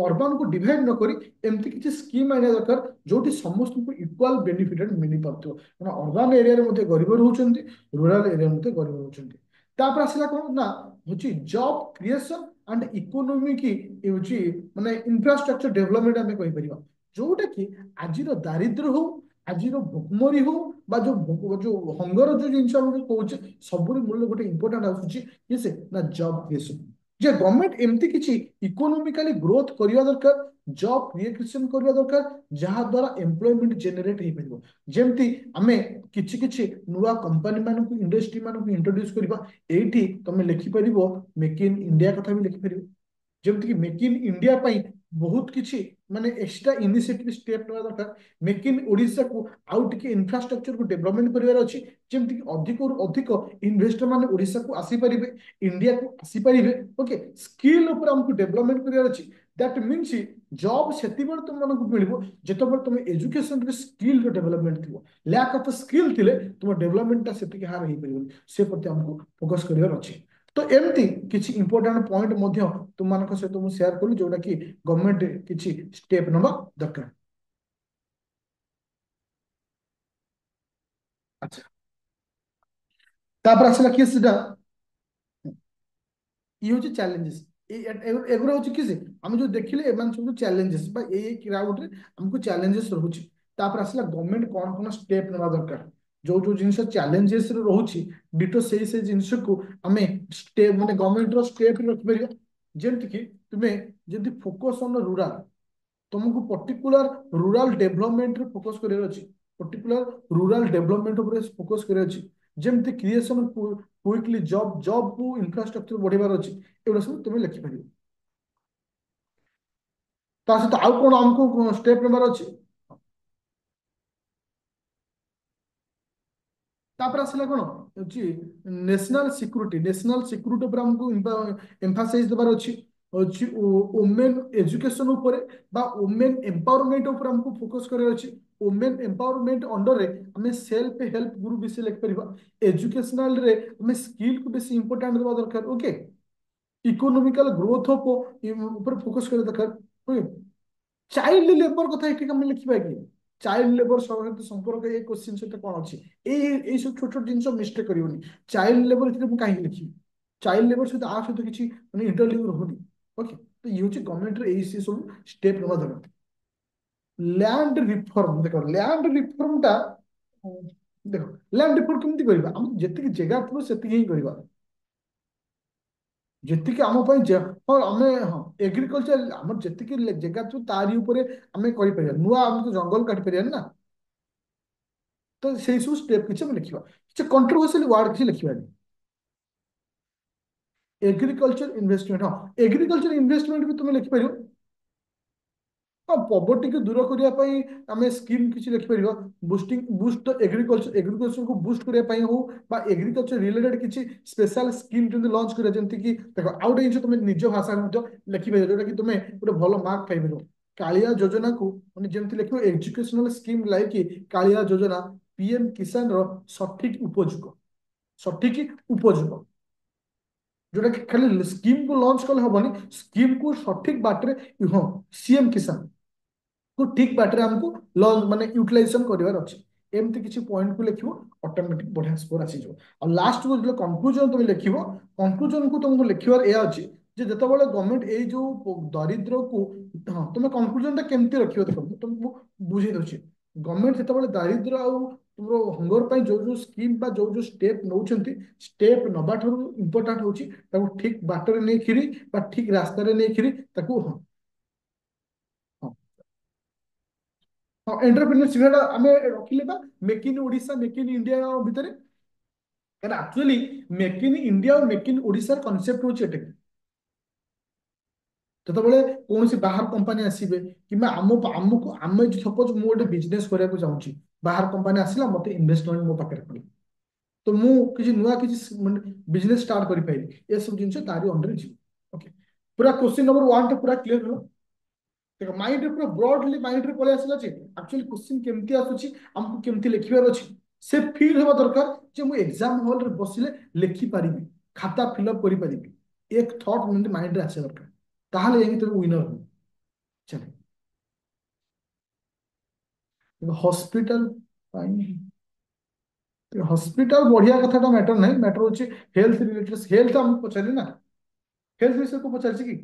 ଅର୍ବାନକୁ ଡିଭାଇଡ ନ କରି ଏମିତି କିଛି ସ୍କିମ୍ ଆଣିବା ଦରକାର ଯୋଉଠି ସମସ୍ତଙ୍କୁ ଇକ୍ୱାଲ ବେନିଫିଟେଡ ମିଳିପାରୁଥିବ କାରଣ ଅର୍ବାନ ଏରିଆରେ ମଧ୍ୟ ଗରିବ ରହୁଛନ୍ତି ରୁରାଲ ଏରିଆରେ ମଧ୍ୟ ଗରିବ ରହୁଛନ୍ତି ତାପରେ ଆସିଲା କଣ ନା ହଉଛି ଜବ କ୍ରିଏସନ ଆଣ୍ଡ ଇକୋନୋମିକ ହେଉଛି ମାନେ ଇନଫ୍ରାଷ୍ଟ୍ରକ୍ଚର ଡେଭଲପମେଣ୍ଟ ଆମେ କହିପାରିବା ଯୋଉଟା କି ଆଜିର ଦାରିଦ୍ର୍ୟ ହଉ ଆଜିର ଭୋକମରି ହଉ ବା ଯୋଉ ହଙ୍ଗର ଯୋଉ ଜିନିଷ ଆମେ କହୁଛେ ସବୁରି ମୂଳରେ ଗୋଟେ ଇମ୍ପୋର୍ଟାଣ୍ଟ ଆସୁଛି କି ସେ ନା ଜବ କ୍ରିଏସନ ଯେ ଗଭର୍ଣ୍ଣମେଣ୍ଟ ଏମିତି କିଛି ଇକୋନୋମିକାଲି ଗ୍ରୋଥ କରିବା ଦରକାର ଜବ କ୍ରିଏସନ କରିବା ଦରକାର ଯାହା ଦ୍ୱାରା ଏମ୍ପ୍ଲୟମେଣ୍ଟ ଜେନେରେଟ ହେଇପାରିବ ଯେମିତି ଆମେ କିଛି କିଛି ନୂଆ କମ୍ପାନୀ ମାନଙ୍କୁ ଇଣ୍ଡଷ୍ଟ୍ରି ମାନଙ୍କୁ ଇଣ୍ଟ୍ରୋଡ୍ୟୁସ କରିବା ଏଇଠି ତମେ ଲେଖିପାରିବ ମେକ୍ ଇନ୍ ଇଣ୍ଡିଆ କଥା ବି ଲେଖିପାରିବ ଯେମିତିକି ମେକ୍ ଇନ୍ ଇଣ୍ଡିଆ ପାଇଁ ବହୁତ କିଛି ମାନେ ଏକ୍ସଟ୍ରା ଇନିସିଏଟିଭ ଷ୍ଟେପ୍ ନେବା ଦରକାର ମେକ୍ ଇନ୍ ଓଡ଼ିଶାକୁ ଆଉ ଟିକେ ଇନଫ୍ରାଷ୍ଟ୍ରକ୍ଚରକୁ ଡେଭଲପମେଣ୍ଟ କରିବାର ଅଛି ଯେମିତିକି ଅଧିକରୁ ଅଧିକ ଇନଭେଷ୍ଟର ମାନେ ଓଡ଼ିଶାକୁ ଆସିପାରିବେ ଇଣ୍ଡିଆକୁ ଆସିପାରିବେ ଓକେ ସ୍କିଲ୍ ଉପରେ ଆମକୁ ଡେଭଲପମେଣ୍ଟ କରିବାର ଅଛି ଦ୍ୟାଟ୍ ମିନ୍ସ ଜବ୍ ସେତେବେଳେ ତୁମମାନଙ୍କୁ ମିଳିବ ଯେତେବେଳେ ତୁମେ ଏଜୁକେସନରେ ସ୍କିଲ୍ର ଡେଭଲପମେଣ୍ଟ ଥିବ ଲ୍ୟାକ୍ ଅଫ୍ ସ୍କିଲ୍ ଥିଲେ ତୁମ ଡେଭଲପମେଣ୍ଟଟା ସେତିକି ହାର ହେଇପାରିବନି ସେ ପ୍ରତି ଆମକୁ ଫୋକସ୍ କରିବାର ଅଛି ତ ଏମିତି କିଛି ଇମ୍ପୋର୍ଟାଣ୍ଟ ପଏଣ୍ଟ ମଧ୍ୟ ତୁମମାନଙ୍କ ସହିତ ମୁଁ ସେୟାର କଲି ଯୋଉଟା କି ଗଭର୍ଣ୍ଣମେଣ୍ଟ କିଛି ଷ୍ଟେପ୍ ନେବା ଦରକାର ଆଚ୍ଛା ତାପରେ ଆସିଲା କିଏ ସେଟା ଇଏ ହଉଛି ଚ୍ୟାଲେଞ୍ଜେସ୍। ଏଗୁରା ହଉଛି କି ଯେ ଆମେ ଯୋଉ ଦେଖିଲେ ଏମାନେ ସବୁ ଚ୍ୟାଲେଞ୍ଜେସ୍ ବା ଏଇ କ୍ରାଉଡରେ ଆମକୁ ଚ୍ୟାଲେଞ୍ଜେସ୍ ରହୁଛି। ତାପରେ ଆସିଲା ଗଭର୍ଣ୍ଣମେଣ୍ଟ କଣ କଣ ଷ୍ଟେପ୍ ନେବା ଦରକାର। ଯୋଉ ଯୋଉ ଜିନିଷ ଚ୍ୟାଲେଞ୍ଜେସ୍ ରେ ରହୁଛି ଡିଟୋ ସେଇ ଜିନିଷକୁ ଆମେ ଷ୍ଟେପ୍ ମାନେ ଗଭର୍ଣ୍ଣମେଣ୍ଟର ଷ୍ଟେପ୍ ରଖିପାରିବା। ଯେମିତିକି ତୁମେ ଯଦି ଫୋକସ୍ ଅନ୍ ରୁରାଲ, तुमको पर्टिकुलर रूरल डेवलपमेंट रे फोकस करियर अछि, पर्टिकुलर रूरल डेवलपमेंट ऊपर फोकस करियर अछि। जेमति क्रिएशन क्विकली जॉब को इंफ्रास्ट्रक्चर बढ़िबार अछि, एबा सब तुम लिखि परियो। ता सहित आउ कोन हमको स्टेप नंबर अछि। तापर आसला कोन होची नेशनल सिक्यूरिटी पर हमको एम्फासाइज देबार अछि। होची वुमेन एजुकेशन ऊपर बा वुमेन एम्पावरमेंट ऊपर हमको फोकस करियर अछि। वुमेन एम्पावरमेंट अंडर रे हमें सेल्फ हेल्प ग्रुप विषय लिख परिबा। एजुकेशनल रे हमें स्किल को बेसी इंपोर्टेंट देबा दरकार। ओके, इकोनॉमिकल ग्रोथ ऊपर फोकस करे दरकार। ओके, चाइल्ड लेबर कथा एठी हम लिखिबा कि चाइल्ड लेबर सहित संपर्क ए क्वेश्चन सहित कोन अछि। ए सब छोट छोट जिंस मिस्टेक करियोनी। चाइल्ड लेबर इथे हम काहे लिखि, चाइल्ड लेबर सहित आ सहित किछि माने इंटरलिंक रहउनी। ओके, तो ये होची गवर्नमेंट रे ए सब स्टेप नवा दरकार। लैंड रिफॉर्म देखो, लैंड रिफॉर्म टा देखो लैंड रिफॉर्म केमती करबा, हम जेतिक जगह थबो सेतिक ही करबा। ଯେତିକି ଆମ ପାଇଁ ହଁ ଆମେ ହଁ ଏଗ୍ରିକଲଚର ଆମର ଯେତିକି ଜାଗା ଥିବ ତାରି ଉପରେ ଆମେ କରିପାରିବା। ନୂଆ ଆମେ ତ ଜଙ୍ଗଲ କାଟି ପାରିବାନି ନା। ତ ସେଇ ସବୁ ଷ୍ଟେପ କିଛି ଆମେ ଲେଖିବା, କିଛି କଣ୍ଟ୍ରୋଭର୍ସିଆଲ ୱାର୍ଡ କିଛି ଲେଖିବାନି। एग्रीकल्चर इन्वेस्टमेंट, हाँ एग्रीकल्चर इन्वेस्टमेंट भी तुम्हें लिखिपर। हाँ पवर्टी को दूर करने आम स्कीम किसी लिखिपर। बुस्टिंग बुस्ट एग्रीकल्चर, एग्रीकल्चर को बुस्ट करने हो बा एग्रीकल्चर रिलेटेड किसी स्पेशल स्कीम जब लॉन्च करें जमीन कि देख आउ गए जिन तुम निज भाषा लिखिपर जोटा कि तुम गोटे भल मार्क पाइपर। कालिया योजना को मैंने जमी लिख एजुकेशनल स्कीम लाइक कालिया योजना पीएम किसान रो सठिक उपयोग, सठिक उपयोग जोटा कि खाली स्कीम को लॉन्च कले हबनी, स्कीम को सठिक बाटरे हाँ सीएम किसान को ठीक बाटरे हमको लॉन्च माने यूटिलाइजेशन करिवार अछि। एमती किसी पॉइंट को लिखिबो ऑटोमेटिक बढ़िया स्कोर आसी जो। और लास्ट को जो कंक्लूजन तुम लिखिबो, कंक्लूजन को तुमको लिखिबार ए अछि जे जतबेले गवर्नमेंट ए जो दरिद्र को हाँ तुम कंक्लूजन ता केमती रखियो देखो तुमको बुझे दउछि। गवर्नमेंट जतबेले दारिद्र आ तुमरो हंगर पई जो जो स्कीम बा जो जो स्टेप नउछंती, स्टेप नबा ठरू इंपोर्टेंट होछि ताको ठीक बाटरे नै खिरी बा ठीक रास्ता रे नै खिरी ताको हाँ हाँ हाँ एंटरप्रेन्योरशिप आम रखिले बा make in Odisha make in India भितर। एक्चुअली मेक इन इंडिया और मेक इन ओडिशा कनसेप्ट होची एटे। ଯେତେବେଳେ କୌଣସି ବାହାର କମ୍ପାନୀ ଆସିବେ କିମ୍ବା ଆମକୁ ଆମେ ସପୋଜ ମୁଁ ଗୋଟେ ବିଜନେସ କରିବାକୁ ଚାହୁଁଛି, ବାହାର କମ୍ପାନୀ ଆସିଲା ମତେ ଇନଭେଷ୍ଟମେଣ୍ଟ ମୋ ପାଖରେ ପଡିଲା, ତ ମୁଁ କିଛି ନୂଆ କିଛି ବିଜନେସ ଷ୍ଟାର୍ଟ କରିପାରିବି। ଏସବୁ ଜିନିଷ ତାରି ଅଣ୍ଡରରେ ଯିବ। ଓକେ, ପୁରା କ୍ୱେଶ୍ଚିନ୍ ନମ୍ବର 1 ଟା ପୁରା କ୍ଲିୟର ହେଲା। देखो माइंड रे पूरा ब्रॉडली माइंड रे पळे आसिला जे एक्चुअली क्वेश्चन केमती आसुची, हमको केमती लिखिबार अछि, से फील हेबा दरकार जे मु एग्जाम हॉल रे बसिले लिखि पारिबी, खाता फिलअप करि पारिबी। एक थॉट माइंड रे आसे दरकार, ताहले एही तबे विनर हो। चले हॉस्पिटल हॉस्पिटल बढ़िया कथाटा मैटर नहीं, मैटर होची हेल्थ रिलेटेड। हेल्थ हम पचारि ना, हेल्थ विषय को पचारछि कि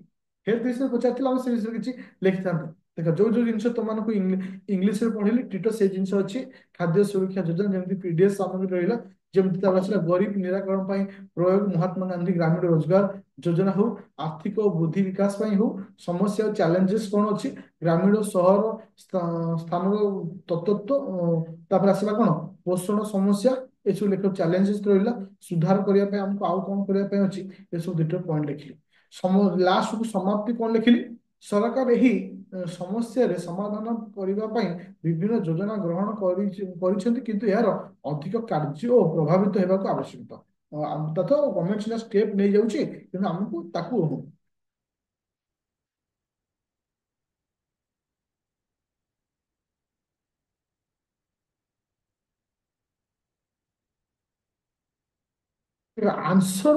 हेल्थ विषय पचारथिला हम से विषय किछि लिखिथांते। देखो जो जो जिनिस तुमको इंग्लिश रे पढ़िली टीटो से जिनिस अछि। खाद्य सुरक्षा योजना जेमति पीडीएस सामग्री रहिला, जेमति तार असला गरीब निराकरण पई प्रयोग महात्मा गांधी ग्रामीण रोजगार योजना हो, आर्थिक और बुद्धि विकास पई हो, समस्या और चैलेंजेस कोन अछि, ग्रामीण और शहर स्थान तत्व तापर आसला कोन पोषण समस्या, एसବୁ लेख चैलेंजेस रहिला। सुधार करिया पे हमको आउ कोन करिया पे अछि, एसବୁ दुटा पॉइंट लिखिली। लास्ट को समाप्ति कौन लिखिली, सरकार यही समस्या रे समाधान करिबा पई विभिन्न योजना ग्रहण करिसेंति, किंतु यार अधिक कार्य और प्रभावित हेबाक आवश्यकता। तथा गवर्नमेंट सिना स्टेप नहीं जाउची किंतु हमको ताकू हो। आंसर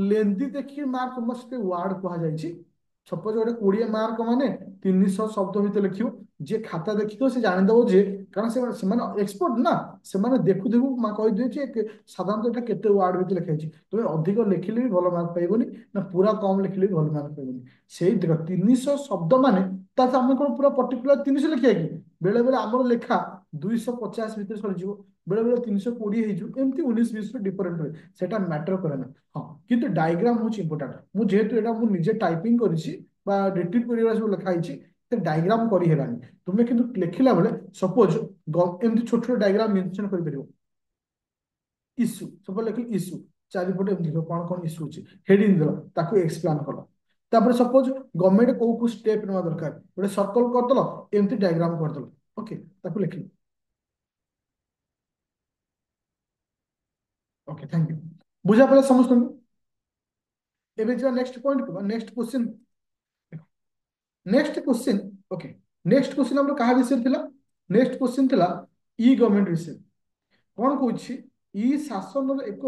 लेंदी देखिए मार्क समस्त वार्ड कहा जाइछि। सपोज गोटे 20 मार्क माने 300 शब्द भितर लिखियो, जे खाता देखियो से जानिदब जे कारण से एक्सपर्ट ना से देखु देखु कहीदे साधारणतः एटा केते वार्ड भितर लिखाई तुम अधिक लिखिले भी भल मार्क पाइबनी ना पूरा कम लिखिले भी भल मार्क पाइबनी से देख 300 शब्द माने आम कौन पूरा पर्टिकुलर 300 लिखा कि बेले बेले आम लेखा 250 भितर सरीज बेले बेले 320 एमती 19-20 डिफरेन्ट हुए सेटा मैटर करे ना हाँ किंतु डायग्राम हूँ इंपोर्टाट मुझे निजे टाइपिंग करिछि बा रिट्रीव करिवार सब लिखाई डायग्राम करी हेलानी तुमे किंतु लिखिला बेले सपोज एमती छोट छोट डायग्राम मेंशन करि परिबो इश्यू सब लिख इश्यू चारिपटे लिख कौन कौन इश्यू अच्छी हेडिंग देल ताकू एक्सप्लेन कल तापर सपोज गवर्नमेंट को स्टेप नेवा दरकार गोटे सर्कल करदेल एमती डायग्राम करदेल ओके ताकू लिखिल ओके थैंक यू बुझा पड़ा समस्त एबे जा नेक्स्ट पॉइंट को next question next question okay next question हमर कहा विषय थिला नेक्स्ट क्वेश्चन थिला ई गवर्नमेंट विषय कौन कौन इ शासन एक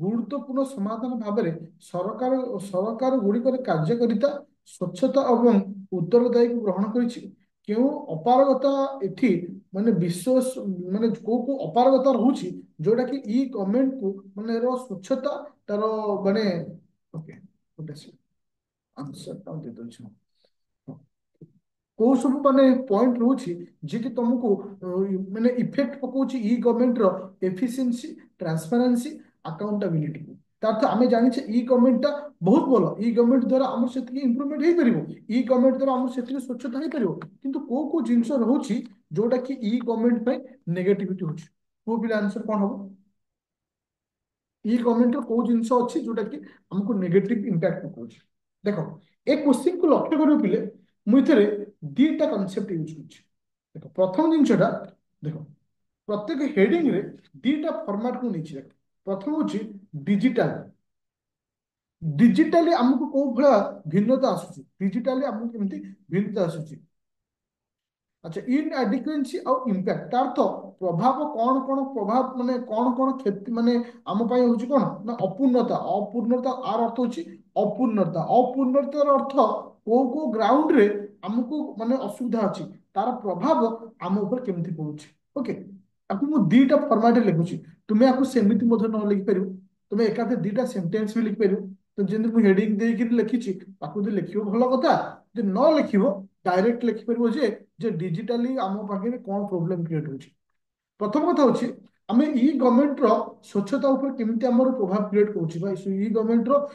गुरुत्वपूर्ण समाधान भाव में सरकार सरकार गुड़िकर कार्यकारिता स्वच्छता और उत्तरदायी को ग्रहण करिछि क्यों अपारगता एठी माने विश्व माने को अपारगता रहउछि जोटा कि इ गवर्नमेंट को माने रो स्वच्छता तार माने ओके गोटे आंसर ता दे दउछि कौ सब माने पॉइंट रोची जी कि तुमको माने इफेक्ट पकाउची ई गवर्नमेंट रो एफिशिएंसी ट्रांसपेरेंसी अकाउंटेबिलिटी को तार्थ आमे जानि छे ई गवर्नमेंट ता बहुत बोलो ई गवर्नमेंट द्वारा हमर सेति इंप्रूवमेंट हेई परिबो ई गवर्नमेंट द्वारा हमर सेति स्वच्छता हेई परिबो किंतु को जिंस रहउची जोटा कि ई गवर्नमेंट पे नेगेटिविटी होची को भी आंसर कोन हो ई गवर्नमेंट रो को जिंस अछि जोटा कि हमको नेगेटिव इंपैक्ट पकाउची देखो एक क्वेश्चन को लक्ष्य करियो पिले मुझे दीटा कनसेप्ट यूज कर प्रथम जिनसा देख प्रत्येक हेडिंग रे दीटा फॉर्मेट को नहीं देख प्रथम हूँ डिजिटल डिजिटाली आमको कौ भाया भिन्नता आसूची डिजिटाली आमको केमती भिन्नता आसूची अच्छा इनएडिक्वेंसी और इम्पैक्ट तार तो प्रभाव कौन कौन प्रभाव माने कौन क्षति माने आम पाई होची कौन ना अपूर्णता अपूर्णता आर अर्थ होची अपूर्णता अपूर्णतार अर्थ को ग्राउंड रे हमको माने असुविधा अछि तार प्रभाव आम ऊपर केमती पड़ुची ओके आपको मु दीटा फॉर्मेट लिखुची तुमे आपको सेमिति मधे न लिखि परिबो तुमे एकाते दीटा सेंटेंस भी लिखि परिबो तो जेंति मु हेडिंग देई कि लिखिची ताकू दे लिखियो भलो कथा जे न लिखिबो डायरेक्ट लिखि परिबो जे डिजिटली आम पाखे कौन प्रोब्लेम क्रिएट होची प्रथम कथा होची आमे ई गवर्नमेंट रो स्वच्छता ऊपर केमती हमर प्रभाव क्रिएट होची भाई ई गवर्नमेंट रो